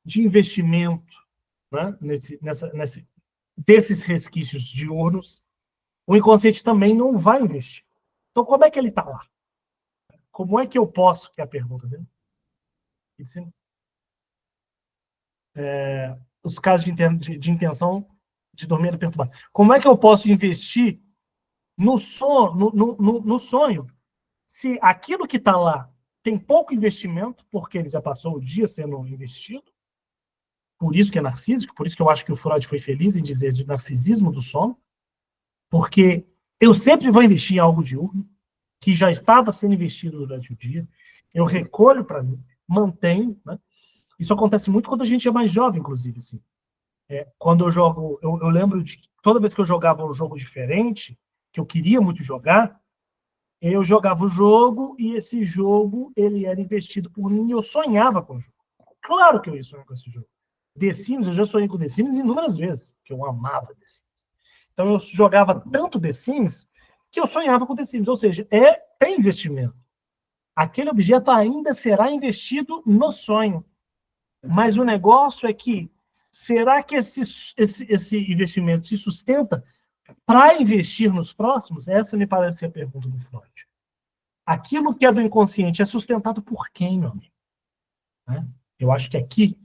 de investimento, né, desses resquícios diurnos, o inconsciente também não vai investir. Então, como é que ele está lá? Como é que eu posso, que é a pergunta dele, os casos de intenção de dormir perturbado. Como é que eu posso investir no sonho se aquilo que está lá tem pouco investimento, porque ele já passou o dia sendo investido, por isso que é narcísico, por isso que eu acho que o Freud foi feliz em dizer de narcisismo do sono, porque eu sempre vou investir em algo diurno, que já estava sendo investido durante o dia, eu recolho para mim, mantenho, né? Isso acontece muito quando a gente é mais jovem, inclusive, assim. Quando eu jogo, eu lembro de toda vez que eu jogava um jogo diferente, que eu queria muito jogar, eu jogava o jogo e esse jogo ele era investido por mim e eu sonhava com o jogo. Claro que eu ia sonhar com esse jogo. The Sims, eu já sonhei com The Sims inúmeras vezes, que eu amava The Sims. Então eu jogava tanto The Sims que eu sonhava com The Sims. Ou seja, tem investimento. Aquele objeto ainda será investido no sonho. Mas o negócio é que, será que esse investimento se sustenta para investir nos próximos? Essa me parece ser a pergunta do Freud. Aquilo que é do inconsciente é sustentado por quem, meu amigo? Né? Eu acho que aqui,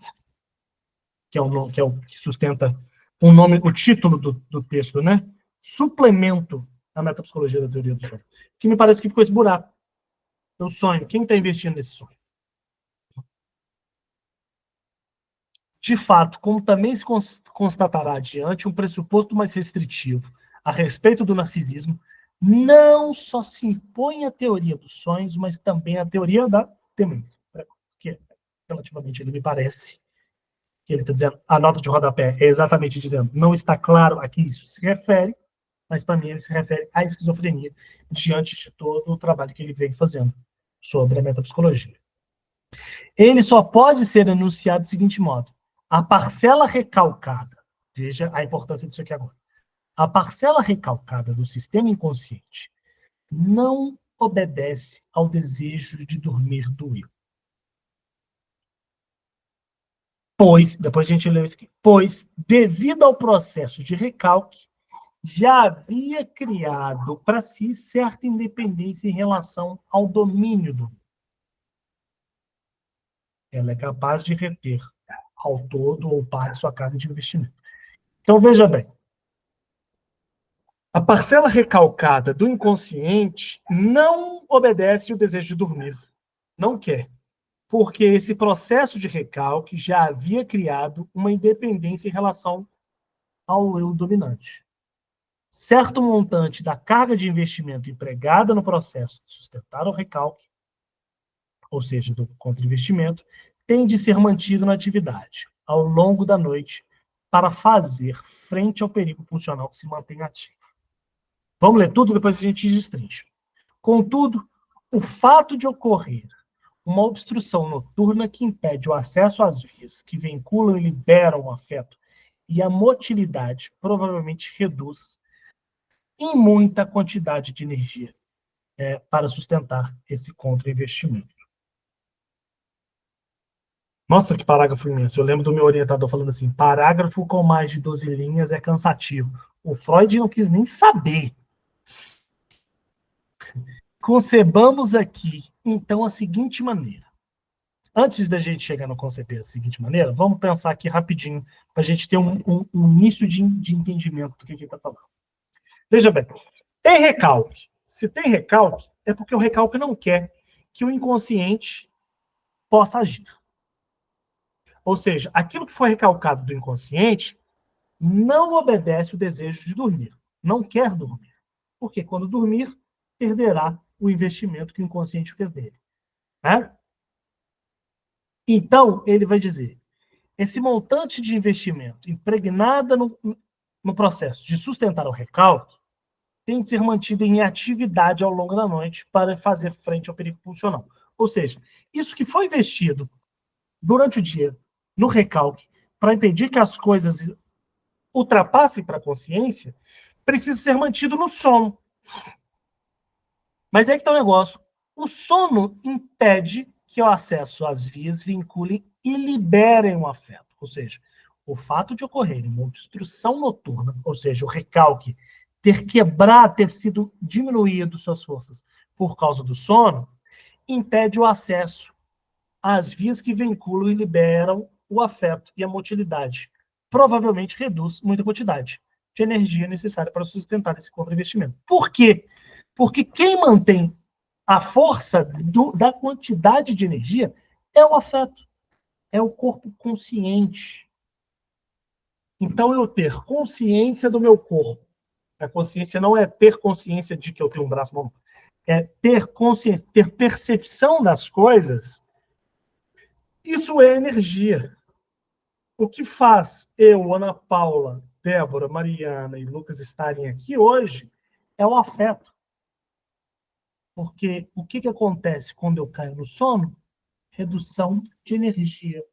que é o que sustenta o título do texto, né? Suplemento à metapsicologia da teoria do sonho. Que me parece que ficou esse buraco. O sonho. Quem está investindo nesse sonho? De fato, como também se constatará adiante, um pressuposto mais restritivo a respeito do narcisismo não só se impõe à teoria dos sonhos, mas também à teoria da demência. Que, relativamente, ele me parece que ele está dizendo, a nota de rodapé é exatamente dizendo, não está claro a que isso se refere, mas para mim ele se refere à esquizofrenia, diante de todo o trabalho que ele vem fazendo sobre a metapsicologia. Ele só pode ser enunciado do seguinte modo: a parcela recalcada, veja a importância disso aqui agora, a parcela recalcada do sistema inconsciente não obedece ao desejo de dormir do eu. Pois, depois a gente leu isso aqui, pois, devido ao processo de recalque, já havia criado para si certa independência em relação ao domínio do eu. Ela é capaz de reter ao todo ou parte sua carga de investimento. Então, veja bem, a parcela recalcada do inconsciente não obedece o desejo de dormir. Não quer. Porque esse processo de recalque já havia criado uma independência em relação ao eu dominante. Certo montante da carga de investimento empregada no processo de sustentar o recalque, ou seja, do contra-investimento, tem de ser mantido na atividade ao longo da noite para fazer frente ao perigo funcional que se mantém ativo. Vamos ler tudo, depois a gente destrincha. Contudo, o fato de ocorrer uma obstrução noturna que impede o acesso às vias que vinculam e liberam o afeto e a motilidade provavelmente reduz em muita quantidade de energia para sustentar esse contra-investimento. Nossa, que parágrafo imenso. Eu lembro do meu orientador falando assim, parágrafo com mais de 12 linhas é cansativo. O Freud não quis nem saber. Concebamos aqui, então, a seguinte maneira. Antes da gente chegar no conceber da seguinte maneira, vamos pensar aqui rapidinho, para a gente ter um início de entendimento do que ele está falando. Veja bem, tem recalque. Se tem recalque, é porque o recalque não quer que o inconsciente possa agir. Ou seja, aquilo que foi recalcado do inconsciente não obedece o desejo de dormir. Não quer dormir. Porque quando dormir, perderá o investimento que o inconsciente fez dele. Né? Então, ele vai dizer, esse montante de investimento impregnada no processo de sustentar o recalque tem de ser mantido em atividade ao longo da noite para fazer frente ao perigo pulsional. Ou seja, isso que foi investido durante o dia no recalque para impedir que as coisas ultrapassem para a consciência, precisa ser mantido no sono. Mas é que está o negócio. O sono impede que o acesso às vias vincule e liberem o afeto. Ou seja, o fato de ocorrer uma obstrução noturna, ou seja, o recalque ter sido diminuído suas forças por causa do sono, impede o acesso às vias que vinculam e liberam o afeto e a motilidade. Provavelmente reduz muita quantidade de energia necessária para sustentar esse contra-investimento. Por quê? Porque quem mantém a força da quantidade de energia é o afeto, é o corpo consciente. Então, eu ter consciência do meu corpo. A consciência não é ter consciência de que eu tenho um braço, não. É ter consciência, ter percepção das coisas. Isso é energia. O que faz eu, Ana Paula, Débora, Mariana e Lucas estarem aqui hoje é o afeto. Porque o que acontece quando eu caio no sono? Redução de energia.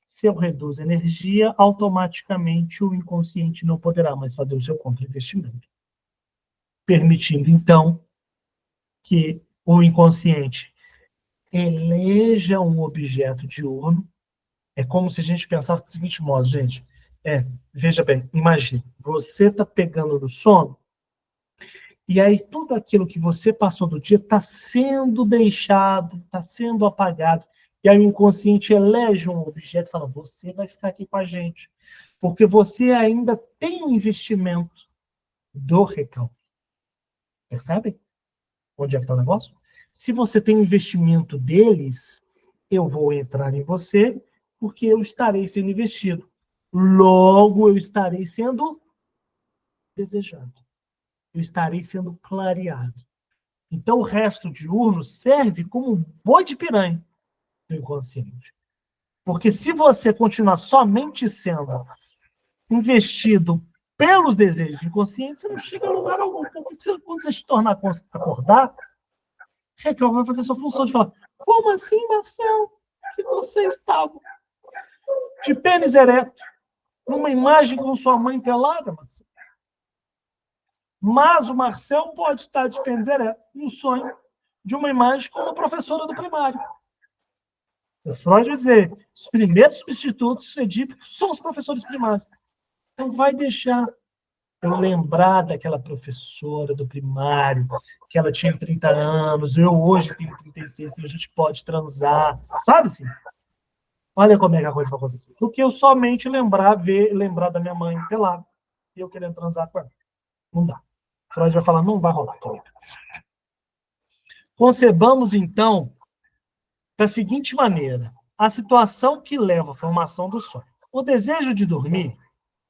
Se eu reduzo energia, automaticamente o inconsciente não poderá mais fazer o seu contra-investimento. permitindo, então, que o inconsciente eleja um objeto diurno. É como se a gente pensasse do seguinte modo, gente. Veja bem, imagine, você está pegando no sono, e aí tudo aquilo que você passou do dia está sendo deixado, está sendo apagado. E aí o inconsciente elege um objeto e fala, você vai ficar aqui com a gente. Porque você ainda tem um investimento do recalque. Percebe? Onde é que está o negócio? Se você tem um investimento deles, eu vou entrar em você, porque eu estarei sendo investido. Logo, eu estarei sendo desejado. Eu estarei sendo clareado. Então, o resto diurno serve como um boi de piranha do inconsciente. Porque se você continuar somente sendo investido pelos desejos inconscientes, você não chega a lugar algum. Quando você se tornar acordar, Raquel vai fazer a sua função de falar, como assim, Marcel, que você estava de pênis ereto numa imagem com sua mãe pelada, Marcel? Mas o Marcel pode estar de pênis ereto no sonho de uma imagem como professora do primário. O Freud vai dizer, os primeiros substitutos edípicos são os professores primários. Então vai deixar eu lembrar daquela professora do primário, que ela tinha 30 anos, eu hoje tenho 36, que a gente pode transar, sabe assim? Olha como é que a coisa vai acontecer. Do que eu somente lembrar da minha mãe pelada e eu querendo transar com ela. Não dá. Freud vai falar, não vai rolar. Concebamos, então, da seguinte maneira, a situação que leva à formação do sonho. O desejo de dormir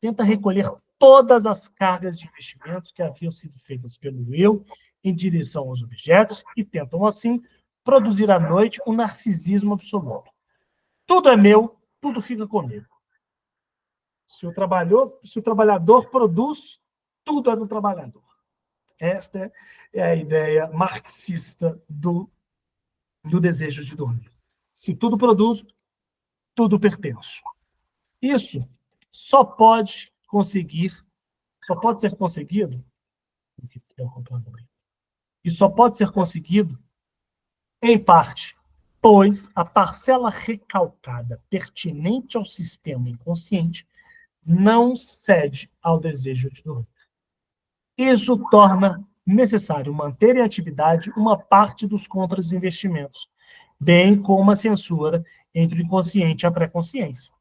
tenta recolher todas as cargas de investimentos que haviam sido feitas pelo eu em direção aos objetos e tentam, assim, produzir à noite um narcisismo absoluto. Tudo é meu, tudo fica comigo. Se o trabalhador produz, tudo é do trabalhador. Esta é a ideia marxista do desejo de dormir. Se tudo produz, tudo pertence. Isso só pode ser conseguido, e só pode ser conseguido em parte, pois a parcela recalcada pertinente ao sistema inconsciente não cede ao desejo de dormir. Isso torna necessário manter em atividade uma parte dos contra-investimentos, bem como a censura entre o inconsciente e a pré-consciência.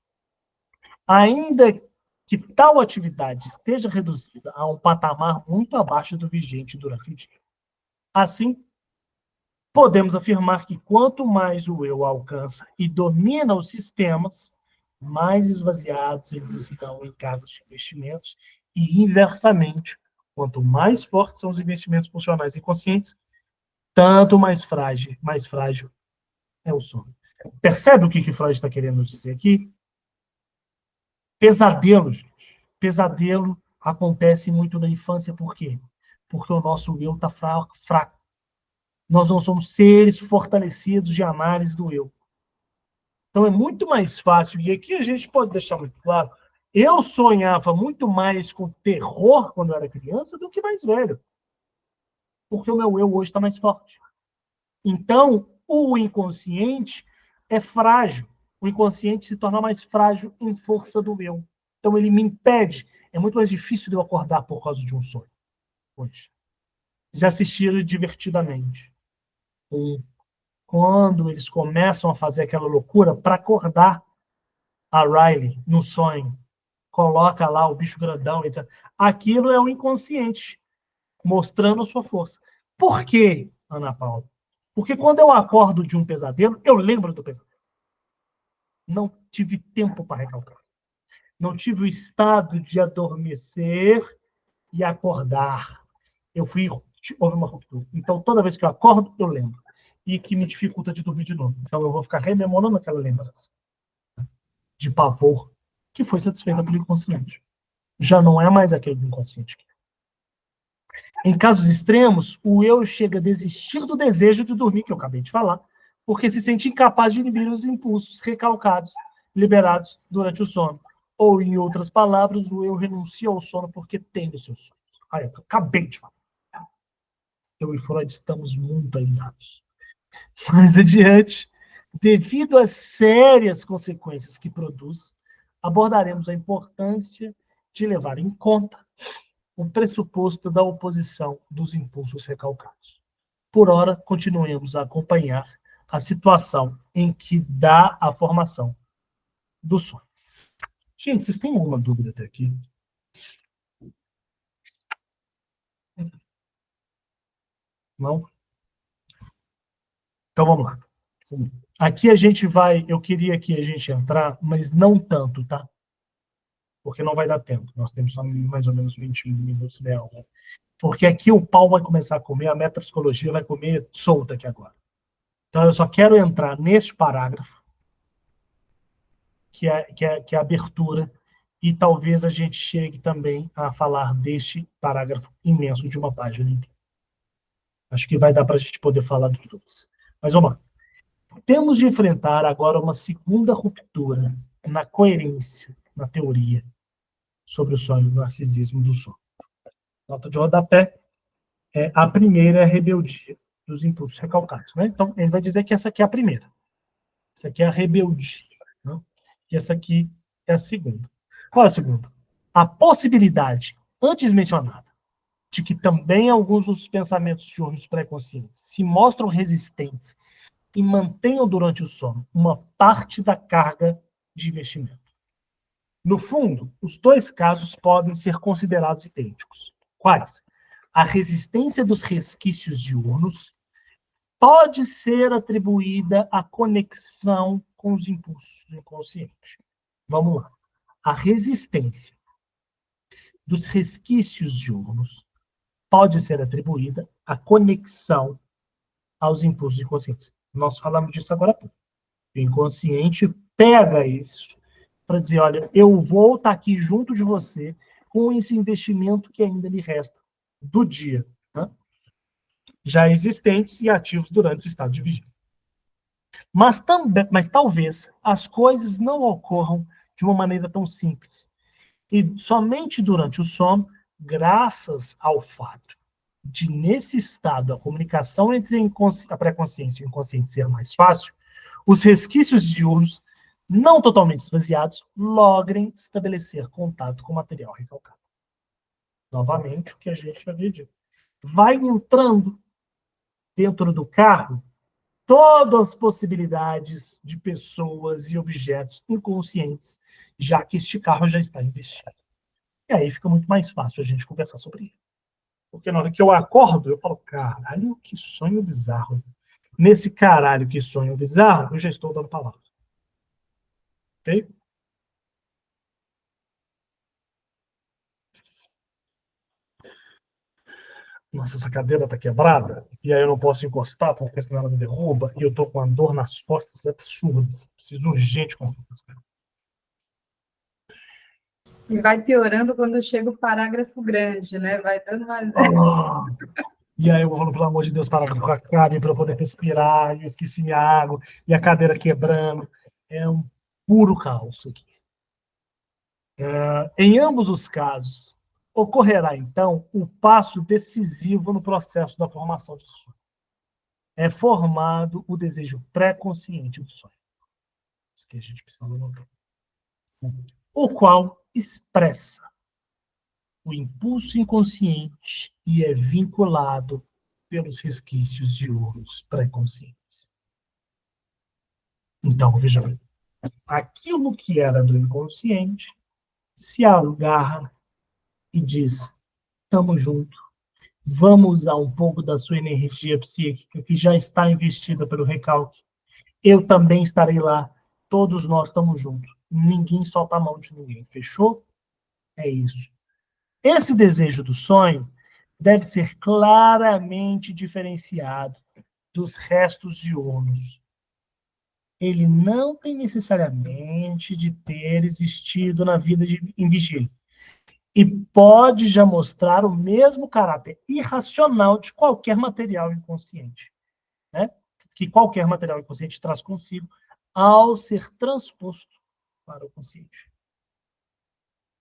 Ainda que tal atividade esteja reduzida a um patamar muito abaixo do vigente durante o dia. Assim, podemos afirmar que quanto mais o eu alcança e domina os sistemas, mais esvaziados eles estão em cargos de investimentos e, inversamente, quanto mais fortes são os investimentos funcionais inconscientes, tanto mais frágil é o sono. Percebe o que Freud está querendo nos dizer aqui? Pesadelo, gente. Pesadelo acontece muito na infância, por quê? Porque o nosso eu está fraco. Nós não somos seres fortalecidos de análise do eu. Então é muito mais fácil, e aqui a gente pode deixar muito claro, eu sonhava muito mais com terror quando eu era criança do que mais velho. Porque o meu eu hoje está mais forte. Então, o inconsciente é frágil. O inconsciente se torna mais frágil em força do eu. Então, ele me impede. É muito mais difícil de eu acordar por causa de um sonho. Hoje. Já assistiram Divertidamente. Quando eles começam a fazer aquela loucura para acordar a Riley no sonho, coloca lá o bicho grandão, etc. Aquilo é o inconsciente mostrando sua força. Por quê, Ana Paula? Porque quando eu acordo de um pesadelo, eu lembro do pesadelo. Não tive tempo para recalcar. Não tive o estado de adormecer e acordar. Houve uma ruptura. Então, toda vez que eu acordo, eu lembro. E que me dificulta de dormir de novo. Então, eu vou ficar rememorando aquela lembrança de pavor que foi satisfeita pelo inconsciente. Já não é mais aquele do inconsciente. Em casos extremos, o eu chega a desistir do desejo de dormir, que eu acabei de falar, porque se sente incapaz de inibir os impulsos recalcados, liberados durante o sono. Ou, em outras palavras, o eu renuncia ao sono porque tem os seus sonhos. Aí, eu acabei de falar. eu e Freud estamos muito alinhados. Mais adiante, devido às sérias consequências que produz, abordaremos a importância de levar em conta o pressuposto da oposição dos impulsos recalcados. Por hora, continuemos a acompanhar a situação em que dá a formação do sonho. Gente, vocês têm alguma dúvida até aqui? Não? Então vamos lá. Aqui a gente vai, eu queria que a gente entrar, mas não tanto, tá? Porque não vai dar tempo. Nós temos só mais ou menos 20 minutos de aula. Porque aqui o pau vai começar a comer, a metapsicologia vai comer solta aqui agora. Então eu só quero entrar neste parágrafo, que é a abertura, e talvez a gente chegue também a falar deste parágrafo imenso de uma página inteira. Acho que vai dar para a gente poder falar dos dois. Mas vamos lá. Temos de enfrentar agora uma segunda ruptura na coerência, na teoria, sobre o sonho, o narcisismo do sono. Nota de rodapé. A primeira é a rebeldia dos impulsos recalcados. Né? Então, ele vai dizer que essa aqui é a primeira. Essa aqui é a rebeldia. Né? E essa aqui é a segunda. Qual é a segunda? A possibilidade, antes mencionada, de que também alguns dos pensamentos diurnos pré-conscientes se mostram resistentes e mantenham durante o sono uma parte da carga de investimento. No fundo, os dois casos podem ser considerados idênticos. Quais? A resistência dos resquícios diurnos pode ser atribuída à conexão com os impulsos inconscientes. Vamos lá. A resistência dos resquícios diurnos pode ser atribuída à conexão aos impulsos inconscientes. Nós falamos disso agora há pouco. O inconsciente pega isso para dizer, olha, eu vou estar aqui junto de você com esse investimento que ainda lhe resta do dia, né? Já existentes e ativos durante o estado de vigília. Mas talvez as coisas não ocorram de uma maneira tão simples. E somente durante o sono, graças ao fato de, nesse estado, a comunicação entre a pré-consciência e o inconsciente ser mais fácil, os resquícios diurnos, não totalmente esvaziados, logrem estabelecer contato com o material recalcado. Novamente, o que a gente havia dito. Vai entrando dentro do carro todas as possibilidades de pessoas e objetos inconscientes, já que este carro já está investido. E aí fica muito mais fácil a gente conversar sobre ele. Porque na hora que eu acordo, eu falo, caralho, que sonho bizarro. Nesse caralho, que sonho bizarro, eu já estou dando palavra. Ok? Nossa, essa cadeira está quebrada, e aí eu não posso encostar, porque senão ela me derruba, e eu estou com uma dor nas costas absurda. Preciso urgente conseguir essa cadeira. E vai piorando quando chega o parágrafo grande, né? Vai dando mais. E aí eu vou falando, pelo amor de Deus, para que acabe para eu poder respirar, e eu esqueci minha água, e a cadeira quebrando. É um puro caos aqui. Em ambos os casos, ocorrerá, então, o passo decisivo no processo da formação de sonho. É formado o desejo pré-consciente do sonho. Isso que a gente precisa notar. O qual expressa o impulso inconsciente e é vinculado pelos resquícios diurnos pré-conscientes. Então, veja bem, aquilo que era do inconsciente se agarra e diz, estamos juntos, vamos usar um pouco da sua energia psíquica que já está investida pelo recalque. Eu também estarei lá, todos nós estamos juntos. Ninguém solta a mão de ninguém, fechou? É isso. Esse desejo do sonho deve ser claramente diferenciado dos restos diurnos. Ele não tem necessariamente de ter existido na vida em vigília. E pode já mostrar o mesmo caráter irracional de qualquer material inconsciente, né? Que qualquer material inconsciente traz consigo ao ser transposto para o consciente.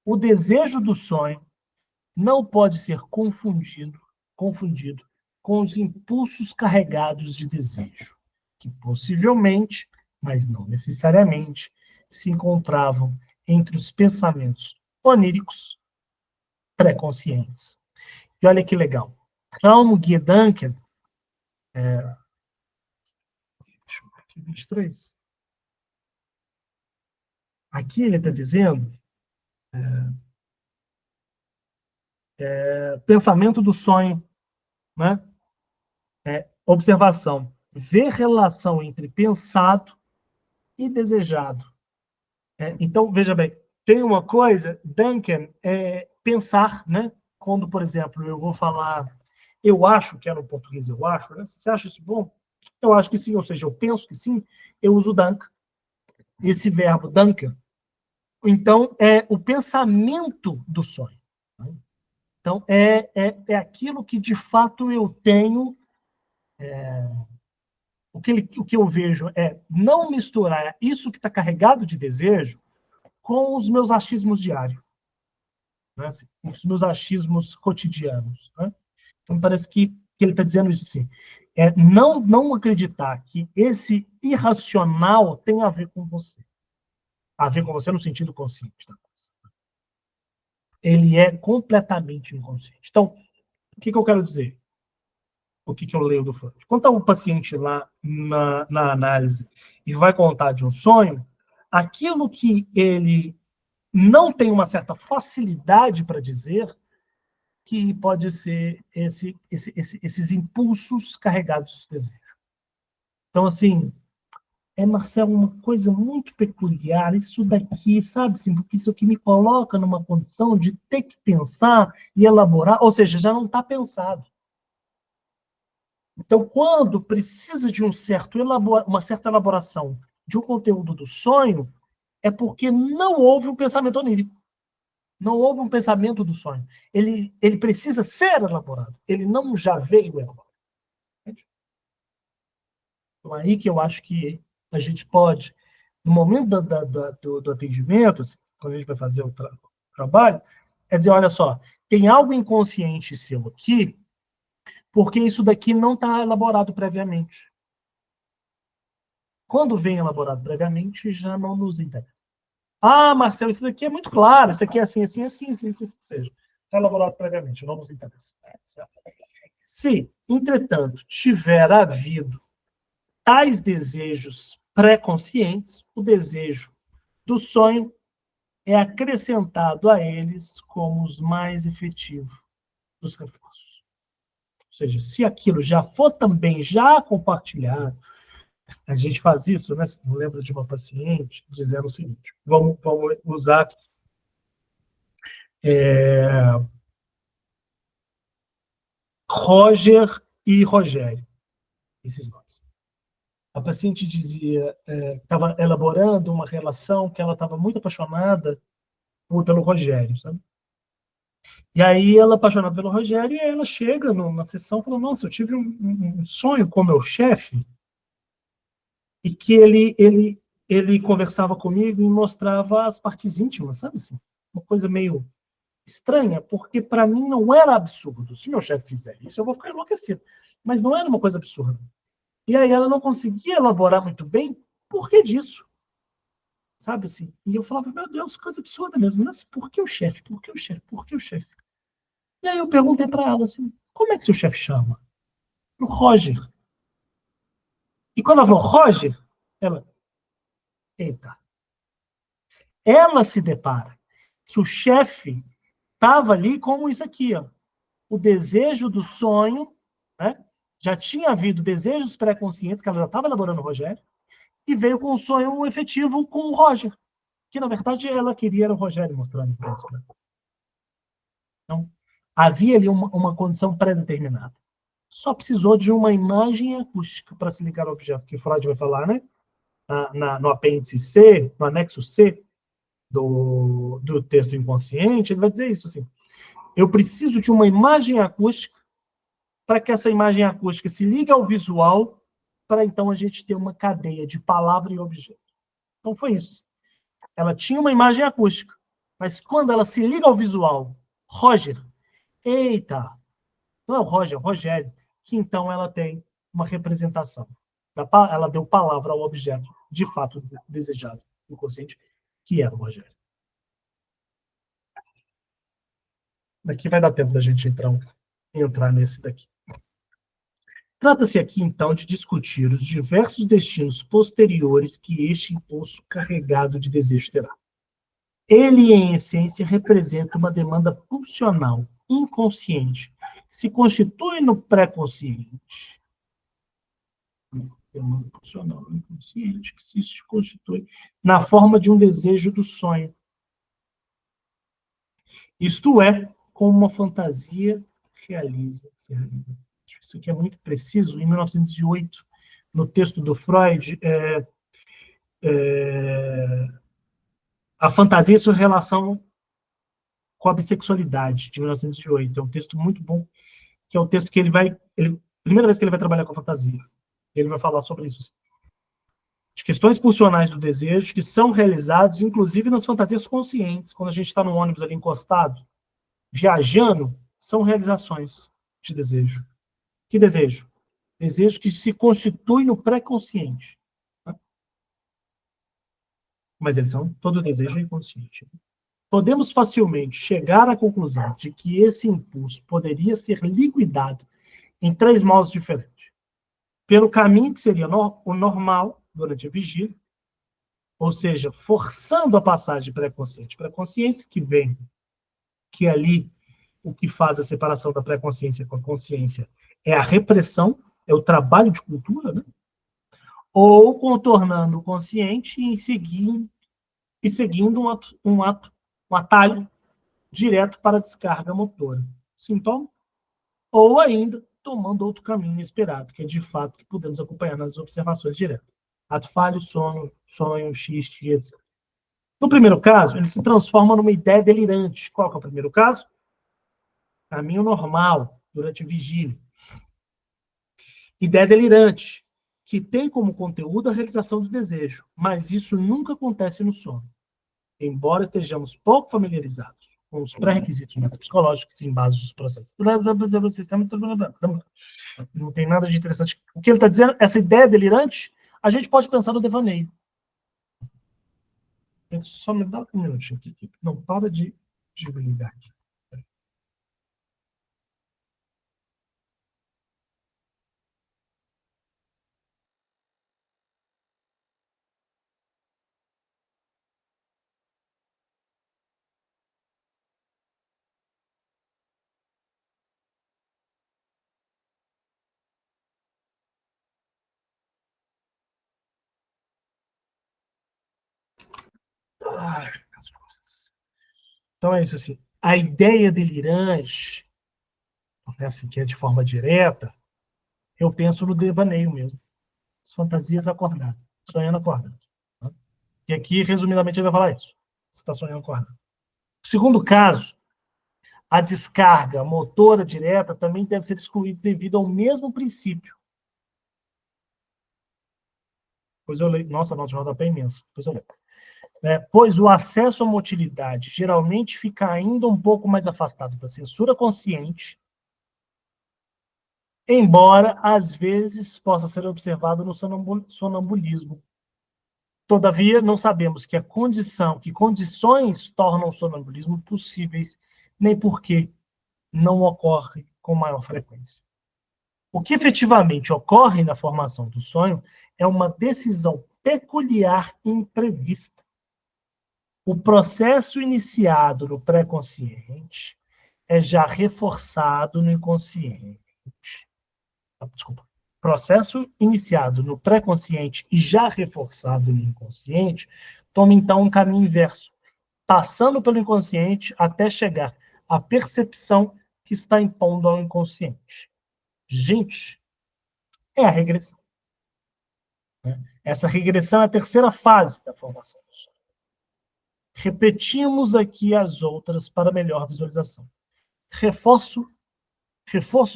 O desejo do sonho não pode ser confundido com os impulsos carregados de desejo, que possivelmente, mas não necessariamente, se encontravam entre os pensamentos oníricos pré-conscientes. E olha que legal. Helmut Gedanken, deixa eu ver aqui, 23. Aqui ele está dizendo pensamento do sonho, né? Observação. Ver relação entre pensado e desejado. Então, veja bem, tem uma coisa, Duncan, pensar, né? Quando, por exemplo, eu vou falar, eu acho, que é no português eu acho, né? Você acha isso bom? Eu acho que sim, ou seja, eu penso que sim, eu uso Duncan, esse verbo Duncan. Então, é o pensamento do sonho. Né? Então, é aquilo que, de fato, eu tenho. O que eu vejo é não misturar isso que está carregado de desejo com os meus achismos diários, né? Assim, os meus achismos cotidianos. Né? Então, parece que ele está dizendo isso assim. Não acreditar que esse irracional tem a ver com você. A ver com você no sentido consciente da coisa. Ele é completamente inconsciente. Então, o que eu quero dizer? O que eu leio do Freud? Quando está o paciente lá na análise e vai contar de um sonho, aquilo que ele não tem uma certa facilidade para dizer, que pode ser esses impulsos carregados de desejo. Então, assim, Marcelo, uma coisa muito peculiar, isso daqui, sabe, assim, porque isso aqui me coloca numa condição de ter que pensar e elaborar, ou seja, já não está pensado. Então, quando precisa de uma certa elaboração de um conteúdo do sonho, é porque não houve um pensamento onírico. Não houve um pensamento do sonho. Ele precisa ser elaborado. Ele não já veio elaborado. Então, aí que eu acho que a gente pode, no momento do atendimento, assim, quando a gente vai fazer o trabalho, é dizer, olha só, tem algo inconsciente seu aqui, porque isso daqui não está elaborado previamente. Quando vem elaborado previamente, já não nos interessa. Ah, Marcelo, isso daqui é muito claro, isso aqui é assim, assim, assim, assim, assim, assim, seja. Está elaborado previamente, não nos interessa. Se, entretanto, tiver havido tais desejos pré-conscientes, o desejo do sonho é acrescentado a eles como os mais efetivos dos reforços. Ou seja, se aquilo já for também já compartilhado, a gente faz isso, né? Eu lembro de uma paciente dizendo o seguinte: vamos usar Roger e Rogério, esses nomes. A paciente dizia, estava elaborando uma relação que ela estava muito apaixonada pelo Rogério, sabe? E aí ela, apaixonada pelo Rogério, e ela chega numa sessão e fala, nossa, eu tive um sonho com o meu chefe, e que ele conversava comigo e mostrava as partes íntimas, sabe assim? Uma coisa meio estranha, porque para mim não era absurdo. Se meu chefe fizer isso, eu vou ficar enlouquecido. Mas não era uma coisa absurda. E aí ela não conseguia elaborar muito bem por que disso. Sabe assim? E eu falava, meu Deus, coisa absurda mesmo. Mas por que o chefe? Por que o chefe? Por que o chefe? E aí eu perguntei para ela assim, como é que seu chefe chama? O Roger. E quando ela falou Roger, ela, eita. Ela se depara que o chefe estava ali como isso aqui, ó. O desejo do sonho, né? Já tinha havido desejos pré-conscientes, que ela já estava elaborando o Rogério, e veio com um sonho efetivo com o Roger, que na verdade ela queria era o Rogério mostrando para isso. Né? Então, havia ali uma condição pré-determinada. Só precisou de uma imagem acústica para se ligar ao objeto, que Freud vai falar, né? No apêndice C, no anexo C do texto inconsciente, ele vai dizer isso assim. Eu preciso de uma imagem acústica para que essa imagem acústica se ligue ao visual, para então a gente ter uma cadeia de palavra e objeto. Então foi isso. Ela tinha uma imagem acústica, mas quando ela se liga ao visual, Roger, eita, não é o Roger, é o Rogério. que então ela tem uma representação. Ela deu palavra ao objeto de fato desejado, inconsciente, que é o Rogério. Daqui vai dar tempo da gente entrar nesse daqui. Trata-se aqui, então, de discutir os diversos destinos posteriores que este impulso carregado de desejo terá. Ele, em essência, representa uma demanda pulsional, inconsciente, que se constitui no pré-consciente. Demanda pulsional, inconsciente, que se constitui na forma de um desejo do sonho. Isto é, como uma fantasia se realiza. Isso aqui é muito preciso. Em 1908, no texto do Freud, a fantasia e sua relação com a bissexualidade, de 1908. É um texto muito bom, que é um texto que primeira vez que ele vai trabalhar com a fantasia. Ele vai falar sobre isso. De questões pulsionais do desejo que são realizadas, inclusive nas fantasias conscientes. Quando a gente está no ônibus ali encostado, viajando, são realizações de desejo. Que desejo? Desejo que se constitui no pré-consciente. Mas todo desejo é inconsciente. Podemos facilmente chegar à conclusão de que esse impulso poderia ser liquidado em 3 modos diferentes. Pelo caminho que seria o normal durante a vigília, ou seja, forçando a passagem pré-consciente para a consciência, que ali o que faz a separação da pré-consciência com a consciência é a repressão, é o trabalho de cultura, né? Ou contornando o consciente e seguindo um atalho direto para a descarga motora. Sintoma? Ou ainda tomando outro caminho inesperado, que é de fato que podemos acompanhar nas observações diretas. Ato falho, sonho, xiste, etc. No primeiro caso, ele se transforma numa ideia delirante. Qual que é o primeiro caso? Caminho normal, durante a vigília. Ideia delirante, que tem como conteúdo a realização do desejo, mas isso nunca acontece no sono. Embora estejamos pouco familiarizados com os pré-requisitos metapsicológicos em base dos processos. Não tem nada de interessante. O que ele está dizendo, essa ideia delirante, a gente pode pensar no devaneio. Só me dá um minutinho aqui. Não para de ligar aqui. Então é isso assim. A ideia delirante, essa que é de forma direta, eu penso no devaneio mesmo. As fantasias acordadas, sonhando acordado. Tá? E aqui, resumidamente, ele vai falar isso. Você está sonhando acordado. O segundo caso, a descarga motora direta também deve ser excluída devido ao mesmo princípio. Pois eu leio. Nossa, a nota de rodapé é imensa. Pois eu leio. Pois o acesso à motilidade geralmente fica ainda um pouco mais afastado da censura consciente, embora às vezes possa ser observado no sonambulismo. Todavia, não sabemos que condições tornam o sonambulismo possíveis, nem porque não ocorre com maior frequência. O que efetivamente ocorre na formação do sonho é uma decisão peculiar e imprevista. O processo iniciado no pré-consciente é já reforçado no inconsciente. Desculpa. O processo iniciado no pré-consciente e já reforçado no inconsciente toma então um caminho inverso, passando pelo inconsciente até chegar à percepção que está impondo ao inconsciente. Gente, é a regressão. Essa regressão é a terceira fase da formação do sonho. Repetimos aqui as outras para melhor visualização. Reforço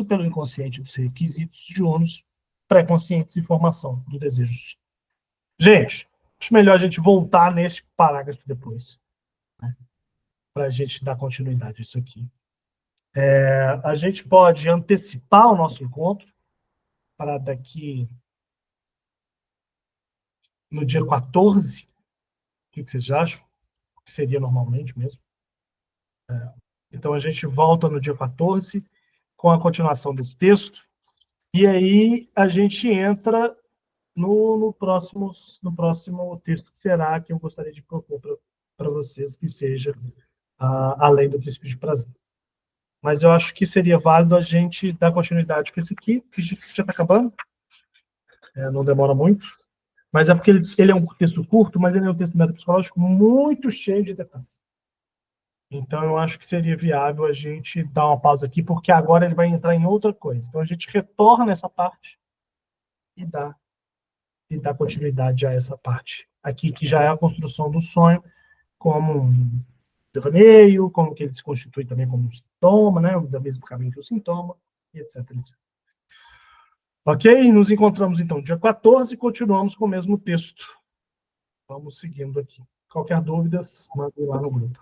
pelo inconsciente dos requisitos de ônus pré-conscientes e formação do desejo. Gente, acho melhor a gente voltar neste parágrafo depois, né? Para a gente dar continuidade a isso aqui. A gente pode antecipar o nosso encontro para daqui no dia 14? O que vocês acham? Que seria normalmente mesmo. Então, a gente volta no dia 14 com a continuação desse texto, e aí a gente entra no próximo texto, que será que eu gostaria de propor para vocês, que seja além do princípio de prazer. Mas eu acho que seria válido a gente dar continuidade com esse aqui, que já está acabando, não demora muito, mas é porque ele é um texto curto, mas ele é um texto metapsicológico muito cheio de detalhes. Então, eu acho que seria viável a gente dar uma pausa aqui, porque agora ele vai entrar em outra coisa. Então, a gente retorna essa parte e dá continuidade a essa parte aqui, que já é a construção do sonho como um devaneio, como que ele se constitui também como um sintoma, né? Do mesmo caminho que o sintoma, e etc, etc. Ok? Nos encontramos, então, dia 14 e continuamos com o mesmo texto. Vamos seguindo aqui. Qualquer dúvida, mande lá no grupo.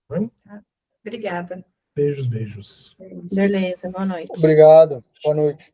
Tá bem? Obrigada. Beijos, beijos. Beleza, boa noite. Obrigado. Boa noite.